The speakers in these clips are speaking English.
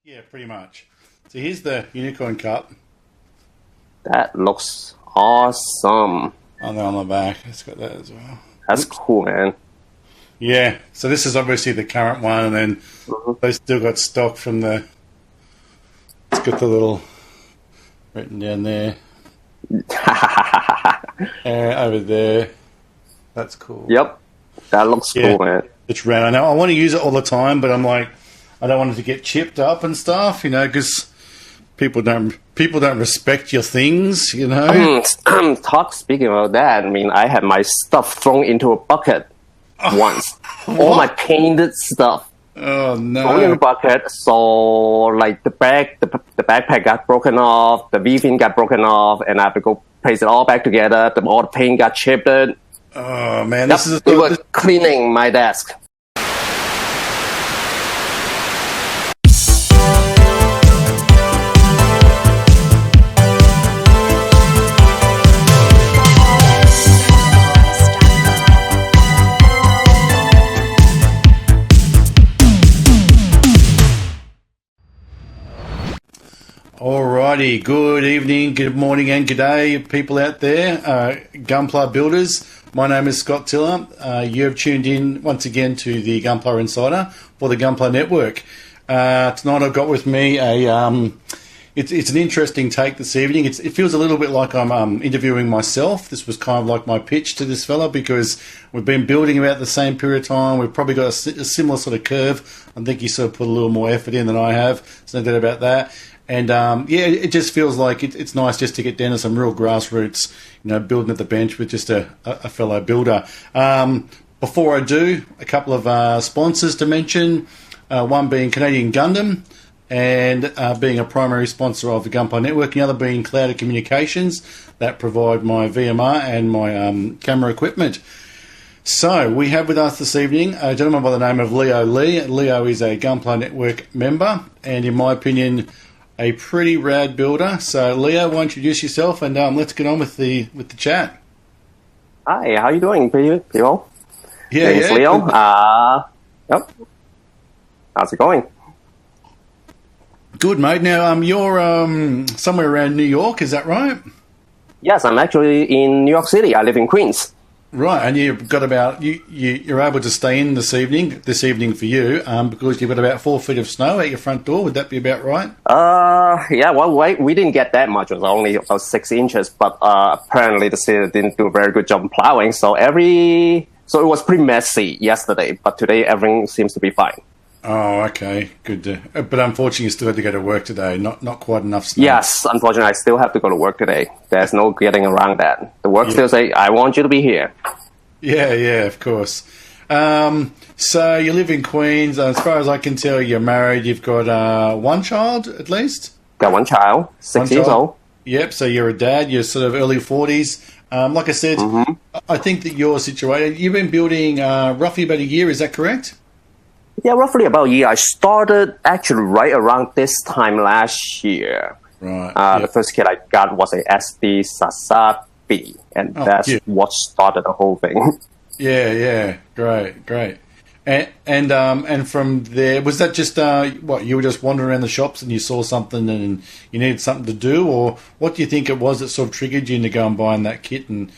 Yeah, pretty much. So here's the Unicorn Cup. That looks awesome. On the back, it's got that as well. That's cool, man. Yeah, so this is obviously the current one, and then they still got stock from the... It's got the little written down there. Over there. That's cool. Yep. That looks cool, man. It's rad. I know. I want to use it all the time, but I'm like, I don't want it to get chipped up and stuff, because people don't respect your things, Speaking about that, I had my stuff thrown into a bucket once. All my painted stuff. Oh no! Thrown in a bucket. So like the backpack got broken off, the V-fin got broken off, and I have to go place it all back together. All the paint got chipped. Oh man, we were cleaning my desk. Alrighty, good evening, good morning and good day, people out there, Gunpla builders. My name is Scott Tiller. You have tuned in once again to the Gunpla Insider for the Gunpla Network. Tonight I've got with me it's an interesting take this evening. It feels a little bit like I'm interviewing myself. This was kind of like my pitch to this fella because we've been building about the same period of time. We've probably got a similar sort of curve. I think he sort of put a little more effort in than I have. There's no doubt about that. And, it just feels like it's nice just to get down to some real grassroots, building at the bench with just a fellow builder. Before I do, a couple of sponsors to mention, one being Canadian Gundam and being a primary sponsor of the Gunpla Network, and the other being Clouded Communications that provide my VMR and my camera equipment. So, we have with us this evening a gentleman by the name of Leo Lee. Leo is a Gunpla Network member, and in my opinion, a pretty rad builder. So, Leo, why don't you introduce yourself and let's get on with the chat. Hi, how you doing, people? Yeah, Name's Leo. Yep. How's it going? Good, mate. Now, you're somewhere around New York, is that right? Yes, I'm actually in New York City. I live in Queens. Right, and you've got about you're able to stay in this evening for you, because you've got about 4 feet of snow at your front door. Would that be about right? Yeah. Well, we didn't get that much. It was only about 6 inches, but apparently the city didn't do a very good job of plowing. So it was pretty messy yesterday, but today everything seems to be fine. Oh, okay, good. But unfortunately, you still had to go to work today. Not quite enough snow. Yes, unfortunately, I still have to go to work today. There's no getting around that. The work still say, "I want you to be here." Yeah, of course. So you live in Queens. As far as I can tell, you're married. You've got one child, at least? Got one child, 6 years old. Yep, so you're a dad. You're sort of early 40s. Like I said, I think that you're situated. You've been building roughly about a year, is that correct? Yeah, roughly about a year. I started actually right around this time last year. Right. The first kit I got was a SD Sasabi, and that's what started the whole thing. Yeah. Great. And from there, was that just you were just wandering around the shops and you saw something and you needed something to do, or what do you think it was that sort of triggered you into go and buying that kit and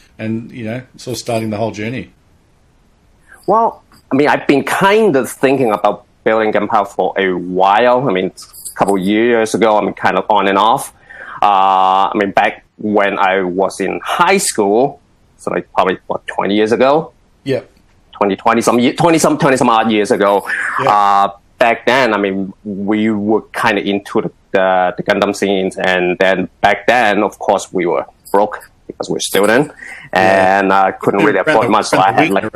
sort of starting the whole journey? Well, I've been kind of thinking about building Gunpla for a while. A couple of years ago, kind of on and off. Back when I was in high school, so like probably 20 years ago. Yeah. 20 some odd years ago. Yeah. Back then, we were kind of into the Gundam scenes, and then back then, of course, we were broke because we were students, and I couldn't really afford much, so I had like.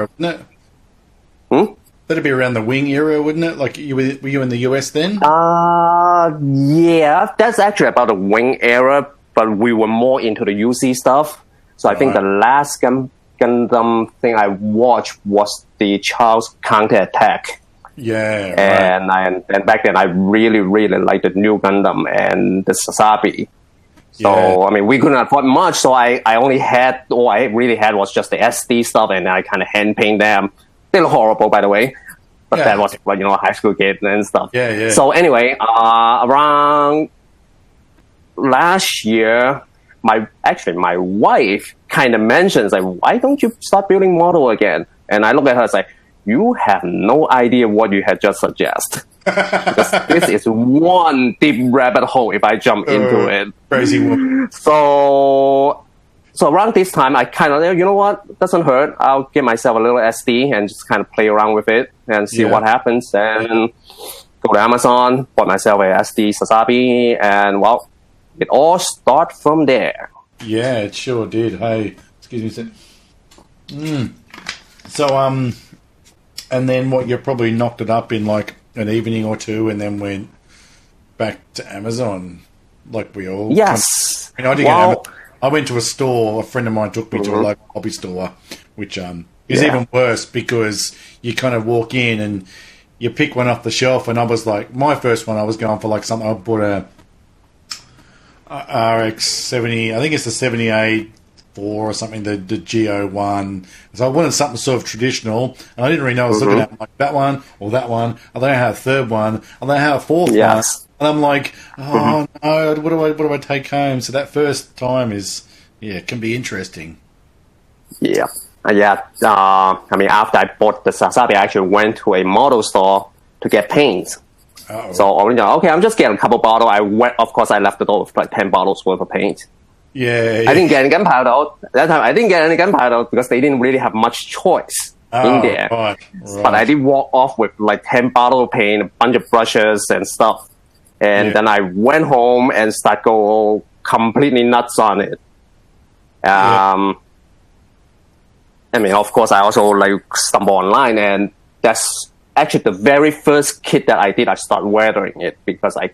That'd be around the Wing era, wouldn't it? Like, were you in the US then? Yeah, that's actually about the Wing era, but we were more into the UC stuff. So I think the last Gundam thing I watched was the Charles Counterattack. Yeah, and back then I really, really liked the new Gundam and the Sasabi. So, we couldn't afford much, so I only had, all I really had was just the SD stuff, and I kind of hand paint them. They look horrible, by the way. but Yeah. that was like, a high school kid and stuff. Yeah, yeah. So anyway, around last year, my wife kind of mentions like, why don't you start building model again? And I look at her and say, you have no idea what you had just suggested. Because this is one deep rabbit hole if I jump into it. Crazy woman. So around this time, I kind of, you know what, doesn't hurt. I'll give myself a little SD and just kind of play around with it and see what happens. And go to Amazon, bought myself a SD Sasabi, and well, it all started from there. Yeah, it sure did. Hey, excuse me a sec. So, and then what, you probably knocked it up in like an evening or two and then went back to Amazon like we all... Yes. I did get Amazon. I went to a store, a friend of mine took me to a local hobby store, which is even worse because you kind of walk in and you pick one off the shelf, and I was like, my first one, I was going for like something, I bought a RX-70, I think it's the 78 or something, the GO1. So I wanted something sort of traditional, and I didn't really know I was looking at like that one or that one. I don't know how a third one. I don't know how a fourth one. And I'm like, oh no, what do I take home? So that first time can be interesting. Yeah. I mean, after I bought the Sasabi, I actually went to a model store to get paint. So, okay, I'm just getting a couple bottles. Of course, I left the door with like 10 bottles worth of paint. Yeah. I didn't get any gunpowder. That time, I didn't get any gunpowder because they didn't really have much choice in there. Right. But I did walk off with like 10 bottles of paint, a bunch of brushes and stuff. And then I went home and started go completely nuts on it. I mean, of course, I also like stumble online, and that's actually the very first kit that I did. I started weathering it because I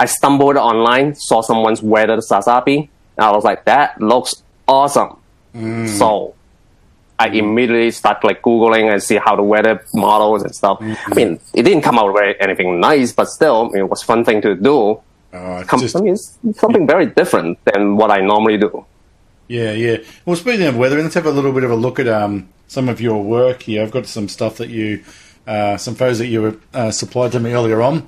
stumbled online, saw someone's weathered Sasabi, and I was like, that looks awesome. So I immediately started like Googling and see how to weather models and stuff. I mean, it didn't come out with anything nice, but still, it was a fun thing to do. It's something very different than what I normally do. Yeah. Well, speaking of weathering, let's have a little bit of a look at some of your work here. I've got some stuff that some photos that you supplied to me earlier on.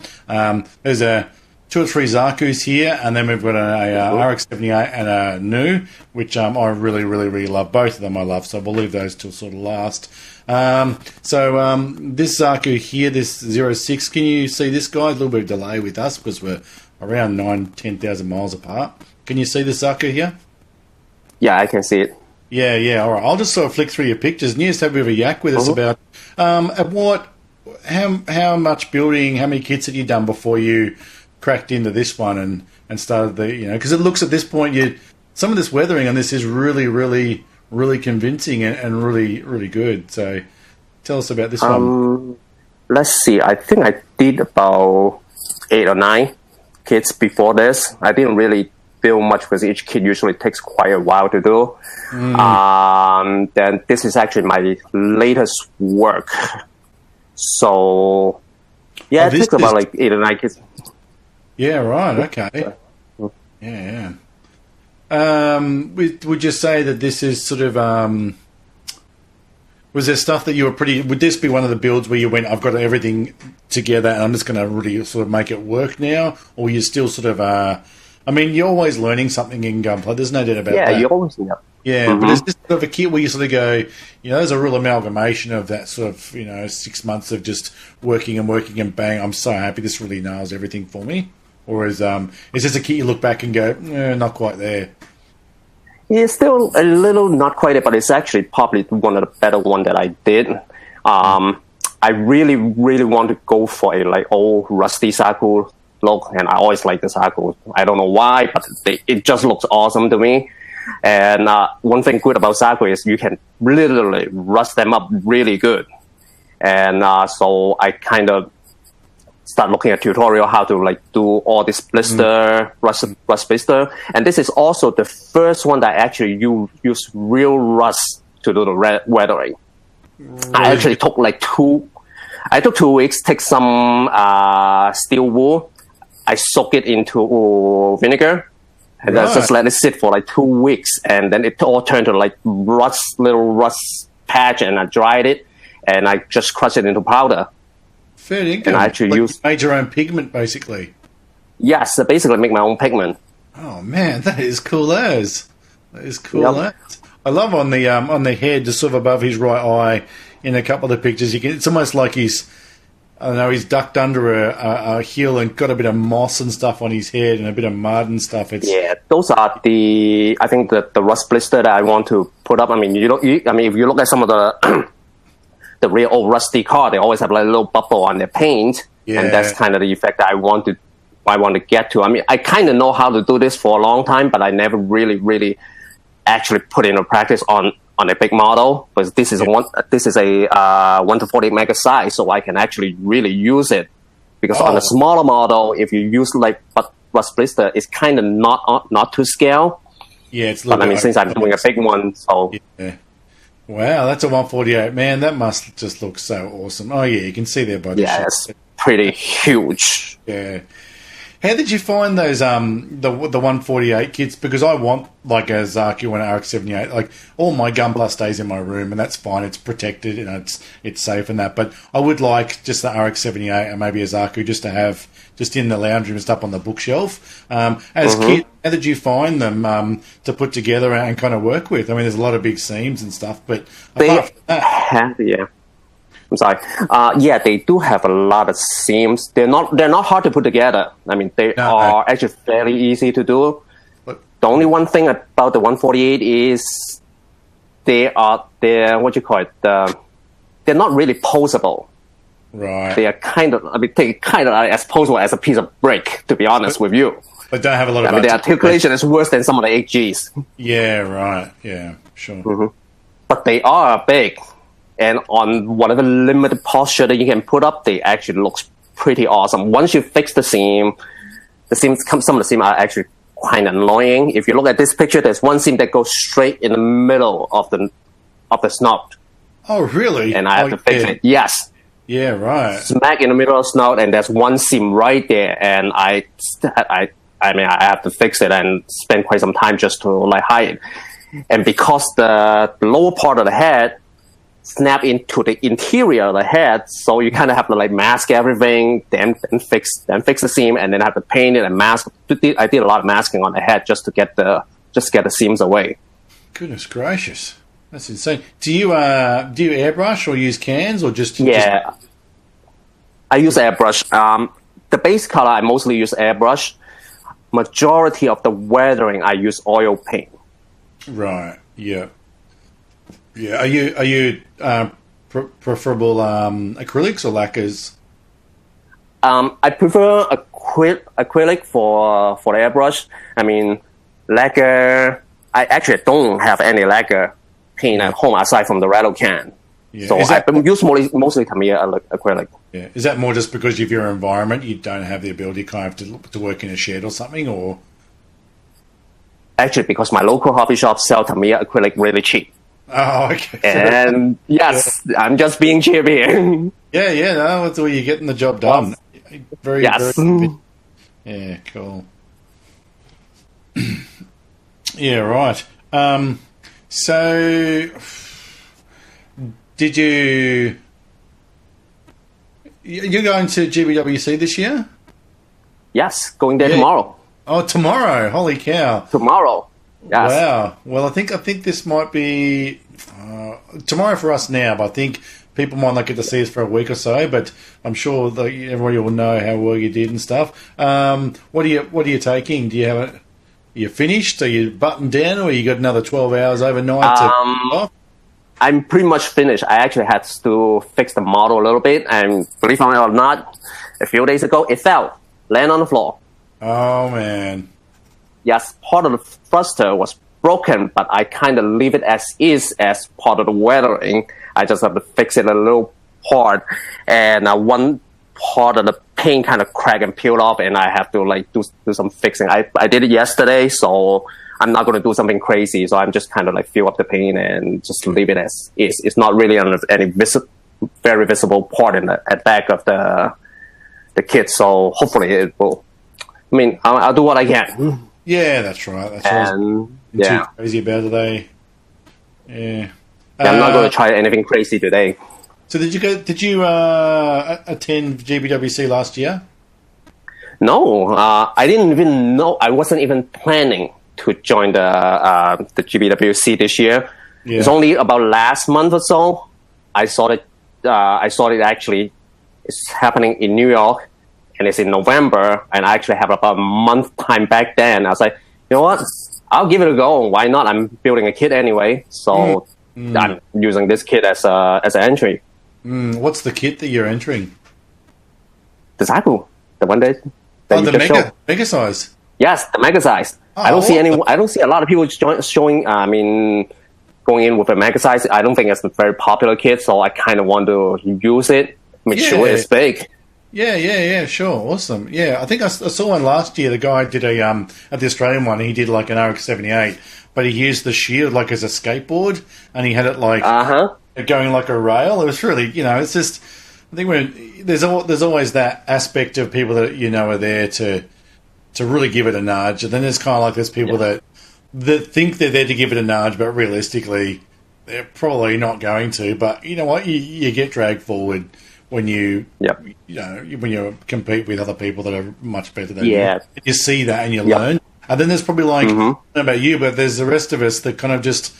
There's 2 or 3 Zakus here, and then we've got a RX-78 and a Nu, which I really, really, really love. Both of them I love, so we'll leave those till sort of last. This Zaku here, this 06, can you see this guy? A little bit of delay with us because we're around 10,000 miles apart. Can you see this Zaku here? Yeah, I can see it. Yeah. All right. I'll just sort of flick through your pictures and you just have a bit of a yak with us about how much building, how many kits had you done before you cracked into this one and started because it looks at this point, some of this weathering on this is really, really, really convincing and really, really good. So tell us about this one. Let's see. I think I did about 8 or 9 kits before this. I didn't really build much because each kit usually takes quite a while to do. Then this is actually my latest work. So it takes about like 8 or 9 kits. Yeah, right. Okay. Yeah. Would you say that this is sort of was there stuff that you were would this be one of the builds where you went, I've got everything together and I'm just going to really sort of make it work now? Or you still sort of I mean, you're always learning something in Gunpla. There's no doubt about that. Yeah, you always do. Yeah, but is this sort of a kit where you sort of go, there's a real amalgamation of that sort of, 6 months of just working and bang, I'm so happy this really nails everything for me? Or is this a kit you look back and go, not quite there? Yeah, still a little not quite there, but it's actually probably one of the better one that I did. I really, really want to go for a like old rusty Zaku look, and I always like the Zaku. I don't know why, but it just looks awesome to me. And one thing good about Zaku is you can literally rust them up really good. And so I kind of start looking at tutorial how to like do all this blister, rust blister. And this is also the first one that actually use real rust to do the weathering. Really? I actually took like 2 weeks, take some steel wool, I soak it into vinegar, and then just let it sit for like 2 weeks, and then it all turned to like little rust patch, and I dried it, and I just crush it into powder. Fair dinkum. And I actually you made your own pigment, basically. Yes, I basically make my own pigment. Oh man, that is cool as. That is cool Yep. as. I love on the head, just sort of above his right eye, in a couple of the pictures. It's almost like he's ducked under a hill and got a bit of moss and stuff on his head and a bit of mud and stuff. Yeah, those are I think the rust blister that I want to put up. I mean, if you look at some of the the real old rusty car, they always have like a little bubble on their paint, Yeah. and that's kind of the effect that I want to get to. I mean, I kind of know how to do this for a long time, but I never really actually put into practice on a big model, because this is a 1:48 mega size, so I can actually really use it. Because on a smaller model, if you use like rust blister, it's kind of not to scale. Yeah, it's. But I mean, since I'm doing a big one, so yeah. Wow, that's a 148. Man, that must just look so awesome. Oh yeah, you can see there by the shot. it's pretty huge. Yeah. How did you find those the 148 kits? Because I want like a Zaku and an RX-78. Like all my Gunpla stays in my room, and that's fine. It's protected and it's safe and that. But I would like just the RX-78 and maybe a Zaku just to have just in the lounge room and stuff on the bookshelf. As kit, how did you find them to put together and kind of work with? I mean, there's a lot of big seams and stuff, but apart from that, I'm sorry. Yeah, they do have a lot of seams. They're not hard to put together. I mean, they are actually fairly easy to do. But the only one thing about the 148 is they're what you call it. They're not really posable. right, They are kind of as posable as a piece of brick. To be honest with you, but don't have a lot of. I mean, the articulation is worse than some of the 8Gs. Yeah, right. Yeah, sure. But they are big. And on whatever limited posture that you can put up, they actually looks pretty awesome. Once you fix the seam, some of the seam are actually quite annoying. If you look at this picture, there's one seam that goes straight in the middle of the snout. Oh, really? And I have to fix it. Yes. Yeah, right. Smack in the middle of the snout, and there's one seam right there. And I have to fix it and spend quite some time just to like hide it. And because the lower part of the head snap into the interior of the head, so you kind of have to like mask everything, then fix the seam, and then have to paint it and mask. I did a lot of masking on the head just to get the seams away. Goodness gracious, that's insane. Do you airbrush or use cans or just? Yeah, I use airbrush. The base color I mostly use airbrush. Majority of the weathering I use oil paint. Right. Yeah. Yeah. Are you preferable acrylics or lacquers? I prefer acrylic for the airbrush. I mean, lacquer. I actually don't have any lacquer paint at home aside from the rattle can. Yeah. So I use mostly Tamiya acrylic. Yeah. Is that more just because of your environment? You don't have the ability kind of to work in a shed or something, or? Actually, because my local hobby shop sell Tamiya acrylic really cheap. Oh, okay. And yes, I'm just being cheap here. Yeah, no, that's where you're getting the job done. Very, yes. very, yeah, cool. Yeah, right. So, did you're going to GBWC this year? Yes, going there tomorrow. Oh, tomorrow! Holy cow! Tomorrow. Yes. Wow. Well, I think this might be tomorrow for us now, but I think people might not get to see us for a week or so. But I'm sure that everybody will know how well you did and stuff. What are you taking? Do you have it? Are you finished? Are you buttoned down, or you got another 12 hours overnight? I'm pretty much finished. I actually had to fix the model a little bit, and believe it or not, a few days ago it fell, landed on the floor. Oh man. Yes, part of the thruster was broken, but I kind of leave it as is as part of the weathering. I just have to fix it a little part, and one part of the paint kind of cracked and peeled off, and I have to like do some fixing. I did it yesterday, so I'm not going to do something crazy. So I'm just kind of like fill up the paint and just leave it as is. It's not really on any very visible part in the at back of the kit. So hopefully it will. I mean, I'll do what I can. Yeah, that's right. That's and too crazy about today. Yeah. I'm not going to try anything crazy today. So did you attend GBWC last year? No, I didn't even know. I wasn't even planning to join the GBWC this year. Yeah. It's only about last month or so. I saw it. Actually, it's happening in New York, and it's in November. And I actually have about a month time back then. I was like, you know what? I'll give it a go. Why not? I'm building a kit anyway, so I'm using this kit as an entry. What's the kit that you're entering? The Zaku, the one that the you just showed. mega size. Yes, the mega size. Oh, I don't see a lot of people showing. Going in with a mega size. I don't think it's a very popular kit, so I kind of want to use it. Make sure it's big. Yeah, sure, awesome. Yeah, I think I saw one last year. The guy did at the Australian one. He did like an RX-78, but he used the shield like as a skateboard, and he had it like going like a rail. It was really, it's just. I think there's always that aspect of people that are there to really give it a nudge, and then there's kind of like there's people that think they're there to give it a nudge, but realistically, they're probably not going to. But you know what? You get dragged forward when you when you compete with other people that are much better than you. You see that and you learn. And then there's probably like, I don't know about you, but there's the rest of us that kind of just,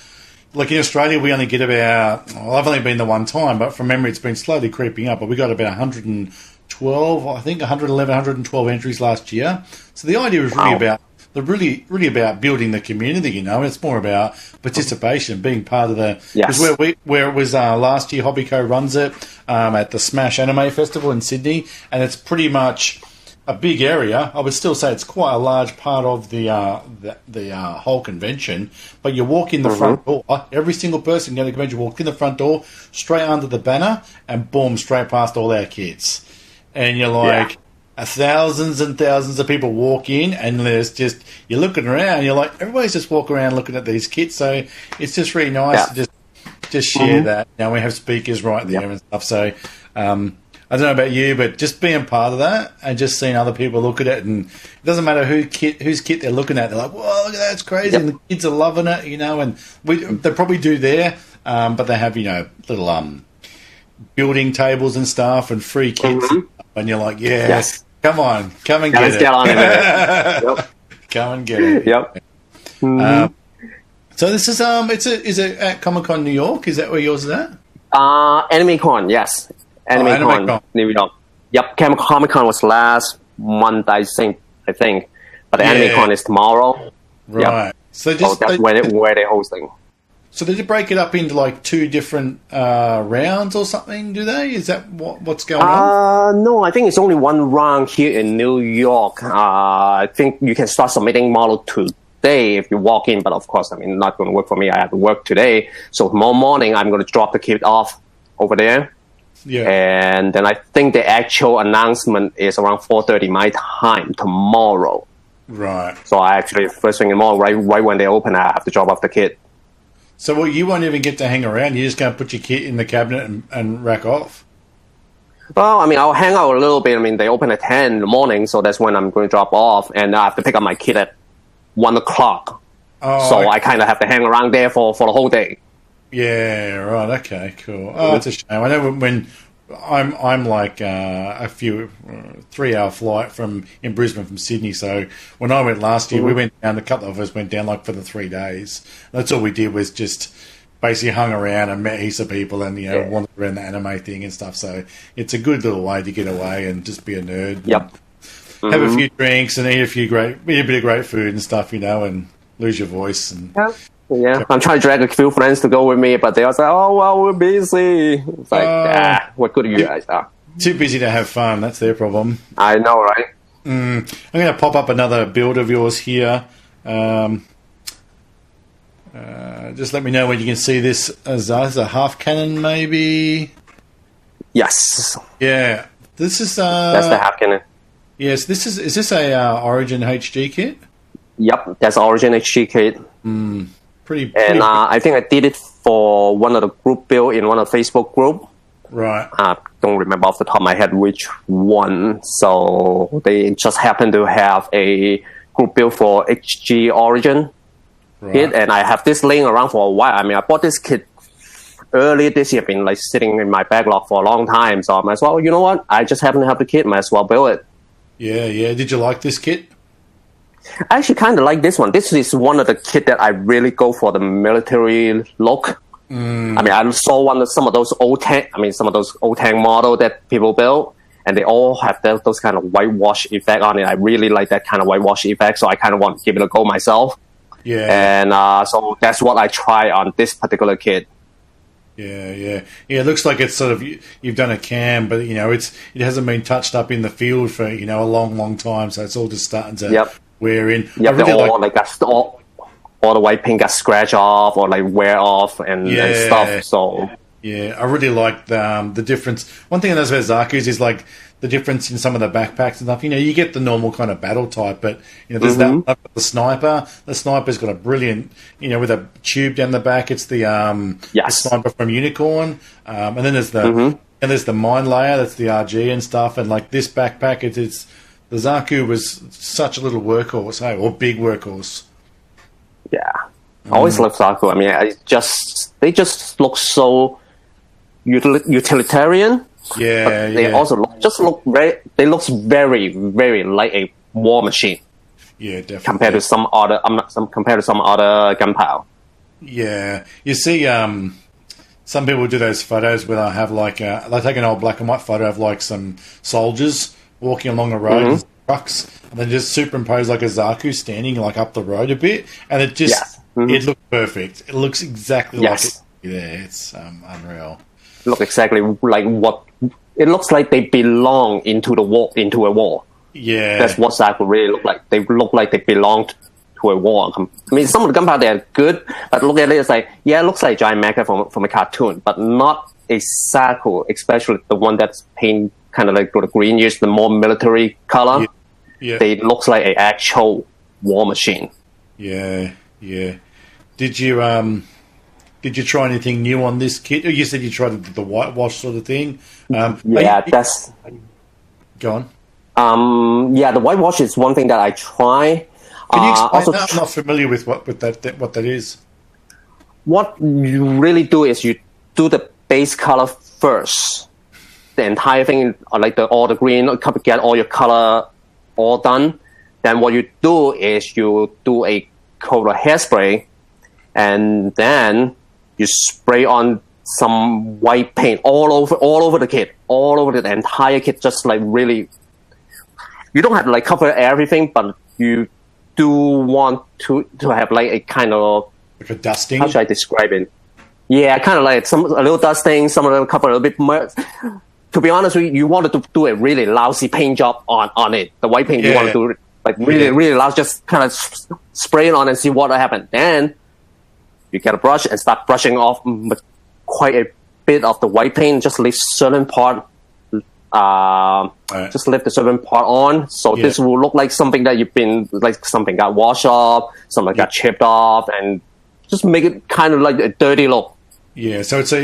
like in Australia, we only get about, I've only been the one time, but from memory it's been slowly creeping up, but we got about 112, I think 111, 112 entries last year. So the idea is really about really about building the community, It's more about participation, being part of the... Because where it was last year, Hobbyco runs it at the Smash Anime Festival in Sydney, and it's pretty much a big area. I would still say it's quite a large part of the whole convention, but you walk in the front door, every single person going to the convention walk in the front door, straight under the banner, and boom, straight past all our kids. And you're like... Thousands and thousands of people walk in, and there's just, you're looking around, you're like, everybody's just walking around looking at these kits, so it's just really nice to just share that. We have speakers right there and stuff, so I don't know about you, but just being part of that and just seeing other people look at it, and it doesn't matter whose kit they're looking at, they're like, whoa, look at that, it's crazy, and the kids are loving it, and they probably do there, but they have, little building tables and stuff and free kits, and you're like, yes. Come on, come and get it. Get on it. Come and get it. Yep. So this is is it at Comic-Con New York? Is that where yours is at? AnimeCon, yes. AnimeCon New York. Yep. Comic-Con was last month, I think. But the AnimeCon is tomorrow. Right. Yep. So that's where they're hosting. So did you break it up into like two different rounds or something, do they? Is that what's going on? No, I think it's only one round here in New York. I think you can start submitting model today if you walk in, but of course, not going to work for me. I have to work today. So tomorrow morning, I'm going to drop the kit off over there. Yeah. And then I think the actual announcement is around 4:30 my time tomorrow. Right. So I actually, first thing in the morning, right when they open, I have to drop off the kit. So you won't even get to hang around. You're just going to put your kit in the cabinet and rack off? Well, I'll hang out a little bit. They open at 10 in the morning, so that's when I'm going to drop off. And I have to pick up my kit at 1 o'clock. Oh, so I kind of have to hang around there for the whole day. Yeah, right. Okay, cool. Oh, it's a shame. I know when I'm like a 3-hour flight in Brisbane from Sydney. So when I went last year, we went down. A couple of us went down like for the 3 days. That's all we did was just basically hung around and met heaps of people and wandered around the anime thing and stuff. So it's a good little way to get away and just be a nerd. Yep. Have a few drinks and eat a bit of great food and stuff, and lose your voice and. Yeah, I'm trying to drag a few friends to go with me, but they all say, "Oh, well, we're busy." It's like, what good you guys are? Too busy to have fun. That's their problem. I know, right? I'm going to pop up another build of yours here. Just let me know when you can see this as a half cannon, maybe. Yes. Yeah. This is. That's the half cannon. Yes. Is this a Origin HG kit? Yep, that's Origin HG kit. Pretty I think I did it for one of the group build in one of the Facebook group. Right. Don't remember off the top of my head which one. So they just happened to have a group build for HG Origin kit, and I have this laying around for a while. I bought this kit earlier this year been like sitting in my backlog for a long time. So I might as well, you know what? I just happen to have the kit, might as well build it. Yeah, yeah. Did you like this kit? I actually kind of like this one. This is one of the kit that I really go for the military look. I mean, I saw some of those old tank model that people build, and they all have those kind of whitewash effect on it. I really like that kind of whitewash effect, so I kind of want to give it a go myself. Yeah. And so that's what I try on this particular kit. Yeah. It looks like it's sort of you've done a cam, but it hasn't been touched up in the field for a long time, so it's all just starting to wear in. Yep, all the white paint got scratched off or like wear off and stuff. So yeah, I really like the difference. One thing I noticed about Zaku's is like the difference in some of the backpacks and stuff. You get the normal kind of battle type, but there's that the sniper. The sniper's got a brilliant, with a tube down the back. It's the sniper from Unicorn, and then there's the mine layer. That's the RG and stuff. And like this backpack, it's the Zaku was such a little workhorse, or big workhorse. Yeah, I always love Zaku. I mean, they just look so utilitarian. Yeah, they also look very, very like a war machine. Yeah, definitely. Compared to some other gunpowder. Yeah, you see, some people do those photos where they have like they take an old black and white photo of like some soldiers walking along a road with trucks, and then just superimpose like a Zaku standing like up the road a bit, and it just it looks perfect. It looks exactly like it. Yeah, it's unreal. Look exactly like what it looks like. They belong into a war. Yeah, that's what Zaku really look like. They look like they belong to a war. I mean, some of the gunpowder they're good, but look at it, it's like it looks like a giant mecha from a cartoon, but not a Zaku, especially the one that's painted kind of like the green, the more military color. Yeah. They looks like an actual war machine. Yeah. Did you try anything new on this kit? You said you tried the whitewash sort of thing. That's. Go on. The whitewash is one thing that I try. Can you explain that? I'm not familiar with what that is. What you really do is you do the base color first. The entire thing, like all the green, get all your color all done. Then what you do is you do a coat of hairspray, and then you spray on some white paint all over the kit, all over the entire kit. Just like really, you don't have to like cover everything, but you do want to have like a kind of like a dusting. How should I describe it? Yeah, kind of like a little dusting, some of them cover a little bit more. To be honest, you wanted to do a really lousy paint job on it. The white paint you want to do like really lousy, just kind of spray it on and see what happens. Then you get a brush and start brushing off quite a bit of the white paint. Just leave certain part, just leave the certain part on. So this will look like something that something got washed off, something got chipped off, and just make it kind of like a dirty look. Yeah, so it's a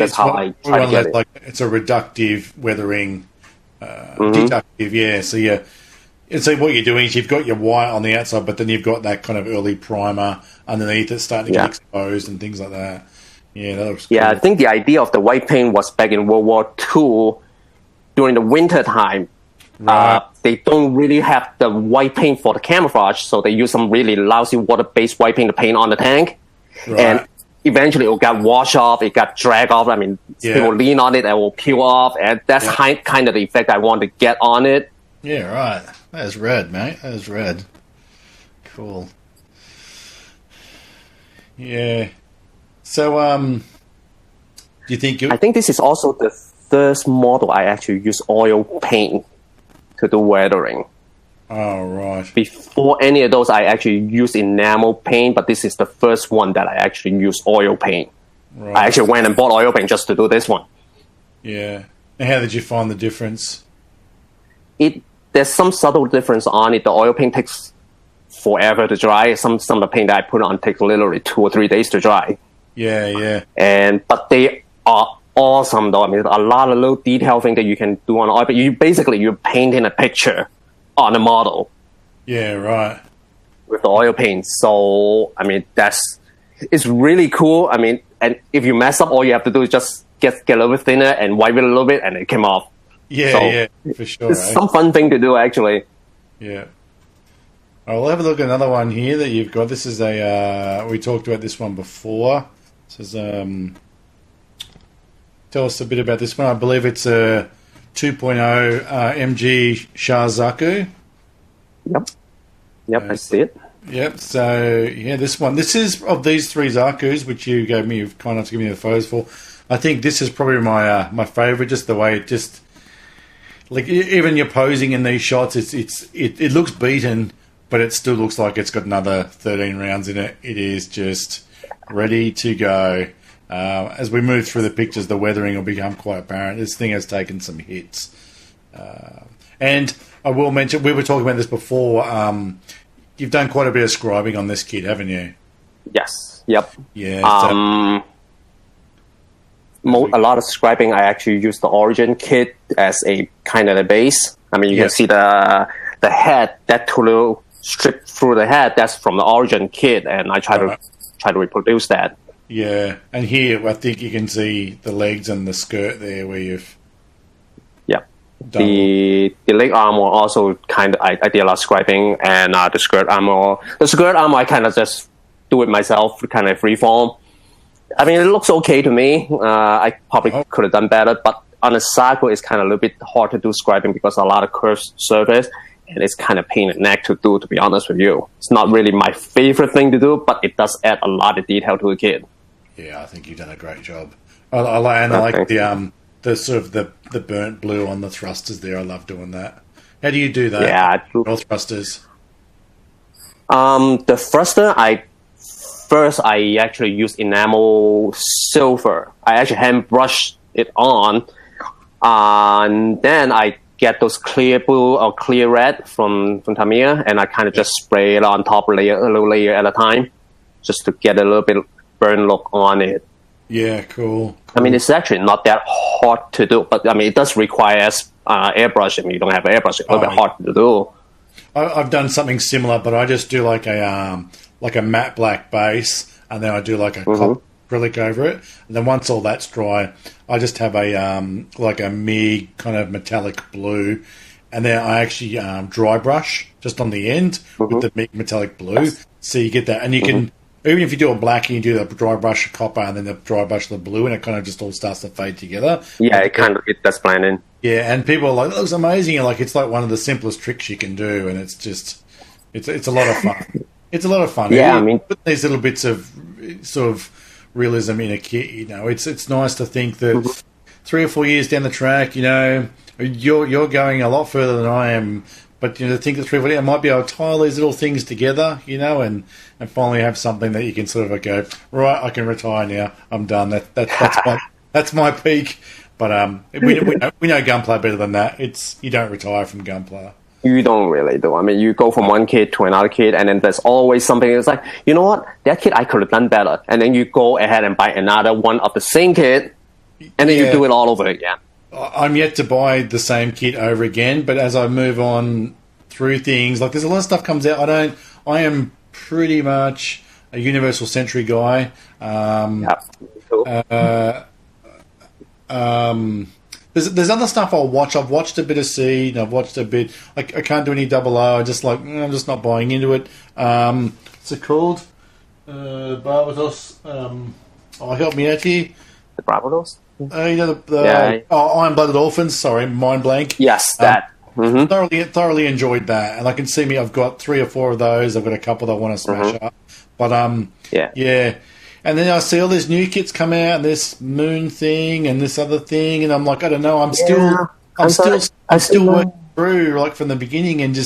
reductive weathering, deductive. Yeah, so what you're doing is you've got your white on the outside, but then you've got that kind of early primer underneath it starting to get exposed and things like that. Yeah, that looks cool. Yeah, I think the idea of the white paint was back in World War II during the winter time. Right. They don't really have the white paint for the camouflage, so they use some really lousy water-based white paint to paint on the tank. Right. And eventually it got washed off, it got dragged off. I mean, people lean on it and it will peel off, and that's kind of the effect I want to get on it. Yeah, right. That is red, mate. That is red. Cool. Yeah. So, do you think I think this is also the first model I actually use oil paint to do weathering. Oh, right. Before any of those, I actually used enamel paint, but this is the first one that I actually use oil paint. Right. I actually went and bought oil paint just to do this one. Yeah. And how did you find the difference? There's some subtle difference on it. The oil paint takes forever to dry. Some of the paint that I put on takes literally 2 or 3 days to dry. Yeah. But they are awesome though. I mean, a lot of little detail things that you can do on oil, but you're painting a picture on a model. Yeah, right. With the oil paint. So, I mean, it's really cool. I mean, and if you mess up, all you have to do is just get a little bit thinner and wipe it a little bit, and it came off. Yeah, so yeah, for sure. It's some fun thing to do, actually. Yeah. All right, we'll have a look at another one here that you've got. This is we talked about this one before. This is, tell us a bit about this one. I believe it's a 2.0 MG Shah Zaku. Yep, I see it. Yep, so, yeah, this one. This is, of these three Zakus, which you gave me, you've kind enough to give me the photos for, I think this is probably my my favourite, just the way it just, like, even you're posing in these shots, it looks beaten, but it still looks like it's got another 13 rounds in it. It is just ready to go. As we move through the pictures, the weathering will become quite apparent. This thing has taken some hits. And I will mention, we were talking about this before, you've done quite a bit of scribing on this kit, haven't you? Yes. Yep. Yeah. A lot of scribing, I actually use the Origin kit as a kind of a base. I mean, you can see the head, that little strip through the head, that's from the Origin kit, and I try to reproduce that. Yeah, and here I think you can see the legs and the skirt there where you've done the leg armor also kind of I did a lot of scribing, and the skirt armor I kind of just do it myself, kind of freeform. I mean, it looks okay to me. I probably could have done better, but on a Zaku, it's kind of a little bit hard to do scribing because a lot of curved surface, and it's kind of pain in the neck to do, to be honest with you. It's not really my favorite thing to do, but it does add a lot of detail to the kit. Yeah, I think you've done a great job. I like the sort of the burnt blue on the thrusters there. I love doing that. How do you do that? Yeah, all thrusters. The thruster, I actually use enamel silver. I actually hand brush it on, and then I get those clear blue or clear red from Tamiya, and I kind of just spray it on top, a little layer at a time, just to get a little bit burn look on it. Yeah, cool. I mean, it's actually not that hard to do, but I mean, it does require airbrush, and you don't have airbrush, it's a little bit hard to do. I've done something similar, but I just do like a matte black base, and then I do like a copper acrylic over it, and then once all that's dry, I just have a like a MIG kind of metallic blue, and then I actually dry brush just on the end with the MIG metallic blue, so you get that, and you can. Even if you do a black, you do the dry brush of copper and then the dry brush of the blue, and it kind of just all starts to fade together. Yeah, it does blend in. Yeah, and people are like, "That looks amazing!" And like, it's like one of the simplest tricks you can do, and it's just, it's a lot of fun. It's a lot of fun. Yeah, I mean, put these little bits of sort of realism in a kit. You know, it's nice to think that 3 or 4 years down the track, you know, you're going a lot further than I am. But you know, to think that 3 or 4 years, I might be able to tie all these little things together, you know, and finally have something that you can sort of go, right, I can retire now. I'm done. That's my peak. But we know Gunpla better than that. You don't retire from Gunpla. You don't really do. I mean, you go from one kid to another kid, and then there's always something that's like, you know what, that kid I could have done better. And then you go ahead and buy another one of the same kid, and then you do it all over again. I'm yet to buy the same kit over again, but as I move on through things, like there's a lot of stuff comes out. I am pretty much a Universal Century guy. Cool. There's other stuff I'll watch. I've watched a bit of Seed. I've watched a bit. I can't do any double O. I'm just not buying into it. What's it called? Barbados. Help me out here. The Barbados? You know Iron-Blooded Orphans. Sorry, mind blank. Yes, that. Thoroughly enjoyed that, and I can see I've got 3 or 4 of those. I've got a couple that I want to smash up, but yeah. And then I see all these new kits come out, and this Moon thing, and this other thing, and I'm like, I don't know. I'm still working through like from the beginning, and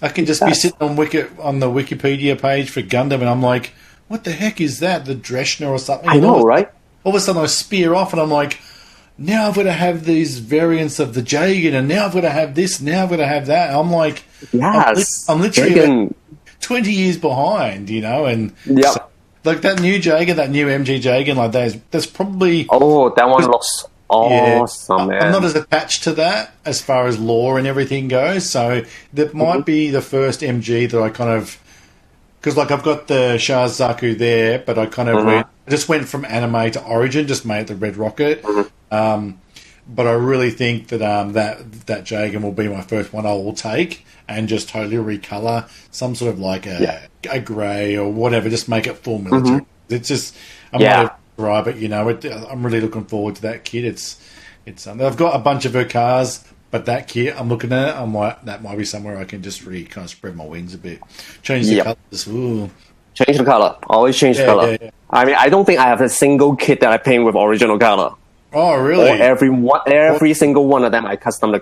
I can just be sitting on the Wikipedia page for Gundam, and I'm like, what the heck is that? The Dreschner or something? I know, right? All of a sudden I spear off and I'm like, now I've got to have these variants of the Jagan, and now I've got to have this, now I've got to have that. And I'm like, I'm literally 20 years behind, you know, and so, like that new Jagan, that new MG Jagan, like that's probably... Oh, that one looks awesome, man. I'm not as attached to that as far as lore and everything goes, so that might be the first MG that I kind of because like I've got the Shah's Zaku there, but I kind of went from anime to Origin, just made the Red Rocket. But I really think that that Jagan will be my first one I will take and just totally recolor some sort of like a grey or whatever, just make it full military. It's just I might describe it, I'm really looking forward to that kit. It's I've got a bunch of her cars, but that kit I'm looking at it, I'm like that might be somewhere I can just really kind of spread my wings a bit, change the colours. Ooh. Change the color. Always change the color. Yeah. I mean, I don't think I have a single kit that I paint with original color. Oh, really? Or every single one of them I custom.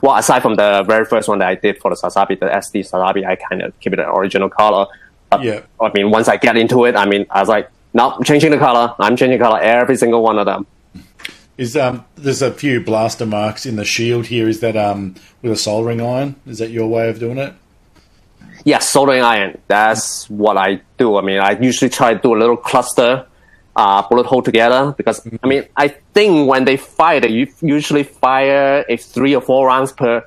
Well, aside from the very first one that I did for the Sasabi, the SD Sasabi, I kind of keep it an original color. But, I mean, once I get into it, I was like, no, I'm changing the color. I'm changing color every single one of them. There's a few blaster marks in the shield here. Is that with a soldering iron? Is that your way of doing it? Yes, soldering iron. That's what I do. I mean, I usually try to do a little cluster. Bullet hole together because I mean I think when they fire they usually fire 3 or 4 rounds per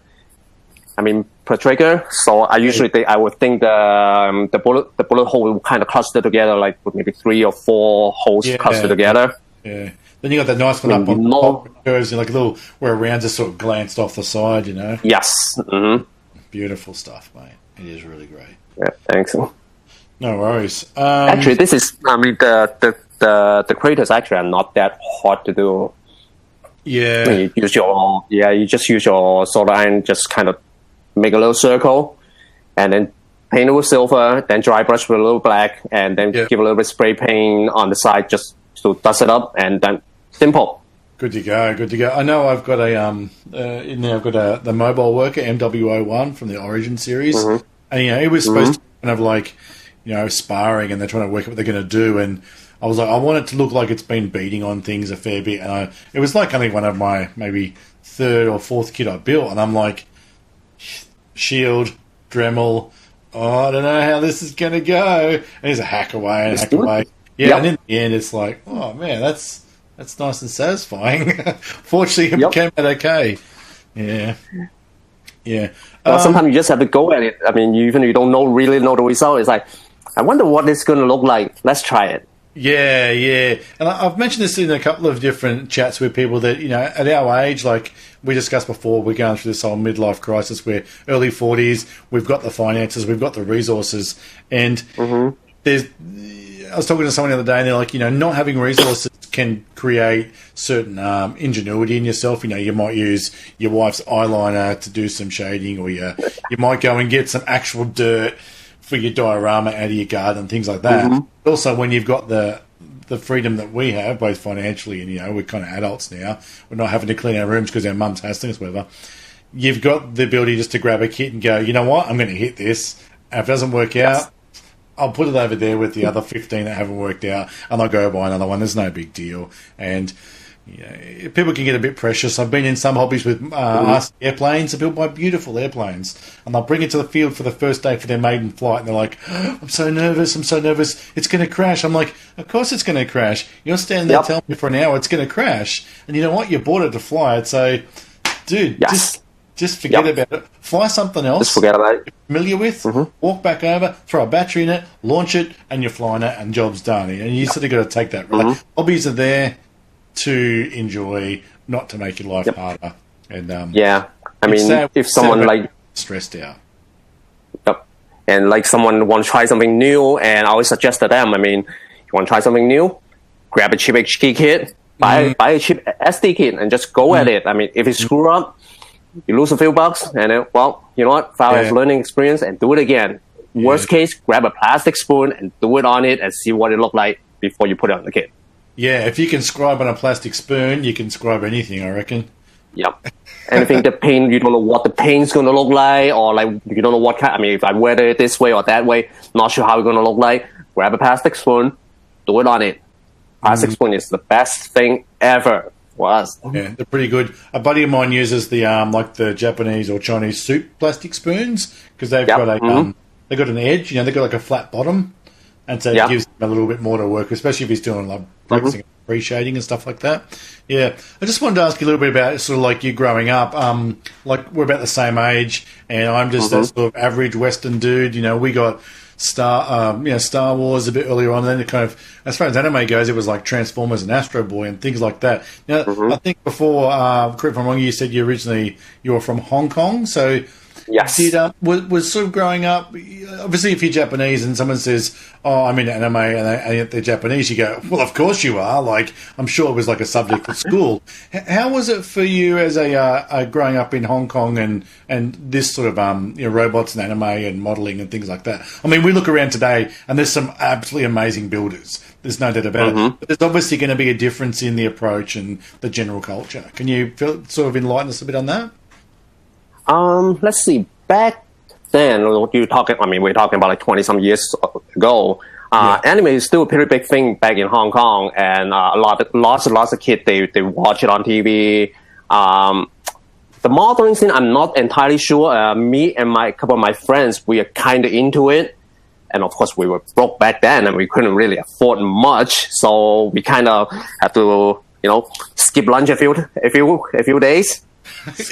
trigger, so I usually I would think the bullet hole will kind of cluster together like with maybe 3 or 4 holes clustered together. Then you got that nice one up on top curves and like a little where rounds are sort of glanced off the side, Yes. Beautiful stuff, mate. It is really great. Yeah, thanks. No worries. Actually, this is the craters actually are not that hard to do. Yeah. You just use your soldering iron, just kind of make a little circle, and then paint it with silver, then dry brush with a little black, and then give a little bit spray paint on the side just to dust it up, and then simple. Good to go. I know I've got in there. I've got the mobile worker MW01 from the Origin series, and it was supposed to kind of like sparring, and they're trying to work out what they're going to do, and I was like, I want it to look like it's been beating on things a fair bit. And it was like only one of my maybe 3rd or 4th kit I built. And I'm like, shield, Dremel, I don't know how this is going to go. And there's a hack away and hack away. Yeah, and in the end, it's like, oh, man, that's nice and satisfying. Fortunately, it came out okay. Yeah. Well, sometimes you just have to go at it. I mean, even if you don't really know the result, it's like, I wonder what it's going to look like. Let's try it. Yeah. And I've mentioned this in a couple of different chats with people that, at our age, like we discussed before, we're going through this whole midlife crisis. We're early 40s, we've got the finances, we've got the resources. And I was talking to someone the other day and they're like, not having resources can create certain ingenuity in yourself. You might use your wife's eyeliner to do some shading, or you might go and get some actual dirt for your diorama out of your garden, things like that. Also, when you've got the freedom that we have, both financially and, we're kind of adults now, we're not having to clean our rooms because our mum's hassling us, whatever. You've got the ability just to grab a kit and go, you know what, I'm going to hit this. And if it doesn't work out, I'll put it over there with the other 15 that haven't worked out, and I'll go buy another one. There's no big deal. And people can get a bit precious. I've been in some hobbies with airplanes. People buy beautiful airplanes, and they'll bring it to the field for the first day for their maiden flight, and they're like, I'm so nervous, it's going to crash. I'm like, of course it's going to crash. You're standing there telling me for an hour it's going to crash. And you know what? You bought it to fly it, so, dude, just forget about it. Fly something else. Just forget about it. You're familiar with, walk back over, throw a battery in it, launch it, and you're flying it, and job's done. And you sort of got to take that. Hobbies are there to enjoy, not to make your life harder. And I mean, if someone like stressed out, and like someone want to try something new, and I always suggest to them, I mean, you want to try something new, grab a cheap HD kit, buy a cheap SD kit, and just go at it. I mean, if you screw up, you lose a few bucks, and then, well, you know what, file as learning experience and do it again. Worst case, grab a plastic spoon and do it on it and see what it look like before you put it on the kit. Yeah, if you can scribe on a plastic spoon, you can scribe anything, I reckon. Yep. Anything the paint, you don't know what the paint's going to look like, or like you don't know what kind. I mean, if I wear it this way or that way, not sure how it's going to look like. Grab a plastic spoon, do it on it. Plastic spoon is the best thing ever for us. Yeah, they're pretty good. A buddy of mine uses the like the Japanese or Chinese soup plastic spoons because they've got a they've got an edge. They've got like a flat bottom, and so it gives them a little bit more to work, especially if he's doing like flexing appreciating and stuff like that. Yeah, I just wanted to ask you a little bit about sort of like you growing up. Like we're about the same age, and I'm just that sort of average Western dude. You know, we got Star Wars a bit earlier on, and then it kind of, as far as anime goes, it was like Transformers and Astro Boy and things like that. Now, I think before, correct me if I'm wrong, you said you were from Hong Kong, so. Yes. Was sort of growing up, obviously if you're Japanese and someone says, oh, I'm into anime and they're Japanese, you go, well, of course you are. Like, I'm sure it was like a subject at school. How was it for you as a growing up in Hong Kong and this sort of, robots and anime and modelling and things like that? I mean, we look around today and there's some absolutely amazing builders. There's no doubt about it. But there's obviously going to be a difference in the approach and the general culture. Can you sort of enlighten us a bit on that? Let's see. Back then, we're talking about like 20 some years ago. Anime is still a pretty big thing back in Hong Kong, and lots of kids they watch it on TV. The modeling scene, I'm not entirely sure. Me and a couple of my friends, we are kind of into it, and of course we were broke back then, and we couldn't really afford much, so we kind of had to, skip lunch a few days.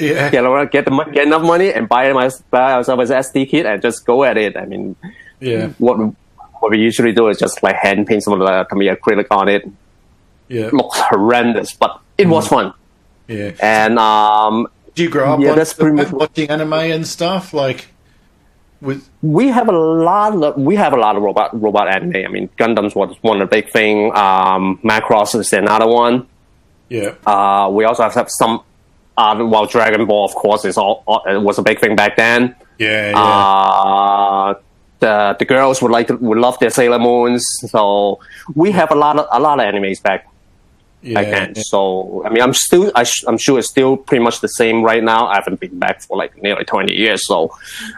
Yeah. Get enough money and buy ourselves an SD kit and just go at it. I mean, what we usually do is just like hand paint some of the acrylic on it. Yeah, it looks horrendous, but it was fun. Yeah. And do you grow up that's pretty much watching anime and stuff? Like, we have a lot of robot anime. I mean, Gundam's was one of the big thing. Macross is another one. Yeah. We also have some. Dragon Ball, of course, it was a big thing back then. Yeah. The girls would love their Sailor Moons, so we have a lot of animes back then. Yeah. So I mean, I'm sure it's still pretty much the same right now. I haven't been back for like nearly 20 years, so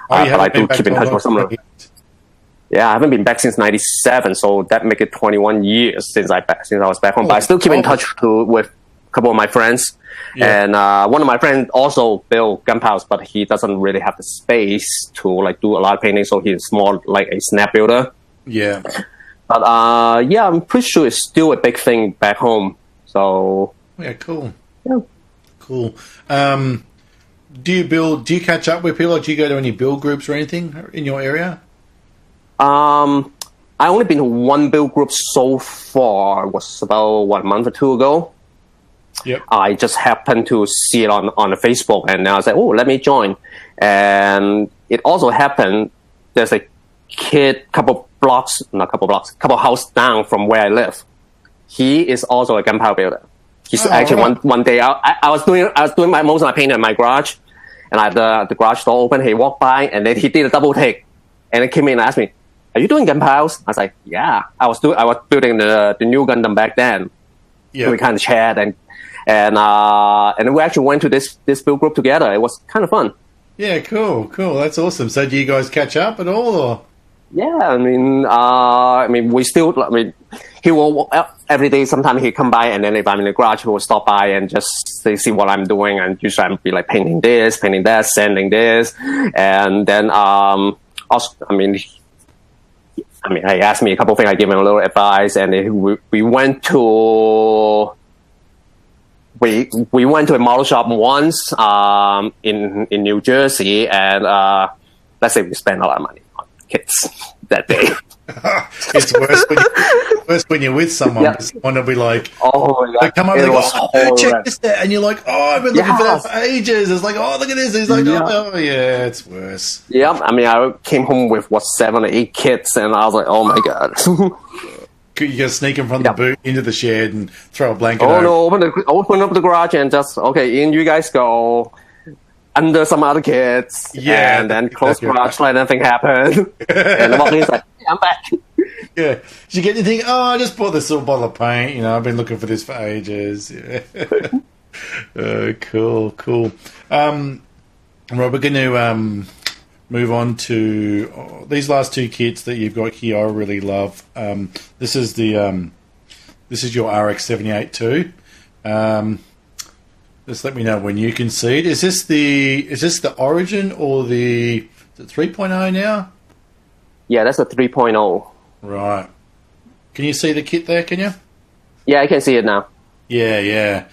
but I do keep in touch with some of them. Yeah, I haven't been back since '97, so that make it 21 years since I was back home. But I still keep in touch with a couple of my friends. Yeah. And one of my friends also built Gunpla, but he doesn't really have the space to like do a lot of painting, so he's more like a snap builder. Yeah. But I'm pretty sure it's still a big thing back home. So yeah, cool. Yeah, cool. Do you catch up with people? Do you go to any build groups or anything in your area? I only been to one build group so far. It was about a month or two ago. Yep. I just happened to see it on the Facebook, and I was like, "Oh, let me join." And it also happened. There's a kid, couple house down from where I live. He is also a gunpowder builder. He's actually one day out. I was doing most of my painting in my garage, and I had the garage door open. He walked by, and then he did a double take, and then came in and asked me, "Are you doing gunpowders?" I was like, "Yeah, I was building the new Gundam back then." Yeah. We kind of chat and we actually went to this build group together. It was kind of fun. Yeah, cool. That's awesome. So, do you guys catch up at all? Or? Yeah, I mean, we still. I mean, he will every day. Sometimes he come by, and then if I'm in the garage, he will stop by and just see what I'm doing. And usually, I'm be like painting this, painting that, sanding this, and then also, I mean, he asked me a couple of things. I gave him a little advice, and we went to. We went to a model shop once in New Jersey, and let's say we spent a lot of money on kids that day. It's worse when you're with someone. Yeah. Someone will be like, "Oh my god!" They come over, and they go, check this out," and you're like, "Oh, I've been looking for that for ages." It's like, "Oh, look at this." He's like, "Oh, yeah, it's worse." Yeah, I mean, I came home with 7 or 8 kids, and I was like, "Oh my god." You gotta sneak them from the boot into the shed and throw a blanket over. No, open up the garage and just, okay, in you guys go, under some other kids, and then close the garage, let nothing happen. And the walking like, I'm back. Yeah. Did you get anything? Oh, I just bought this little bottle of paint. I've been looking for this for ages. Yeah. Cool. Rob, we're going to move on to these last 2 kits that you've got here. I really love. This is your RX-78 too. Just let me know when you can see it. Is this the Origin or the 3.0 now? Yeah, that's a 3.0. Right. Can you see the kit there? Can you? Yeah, I can see it now. Yeah.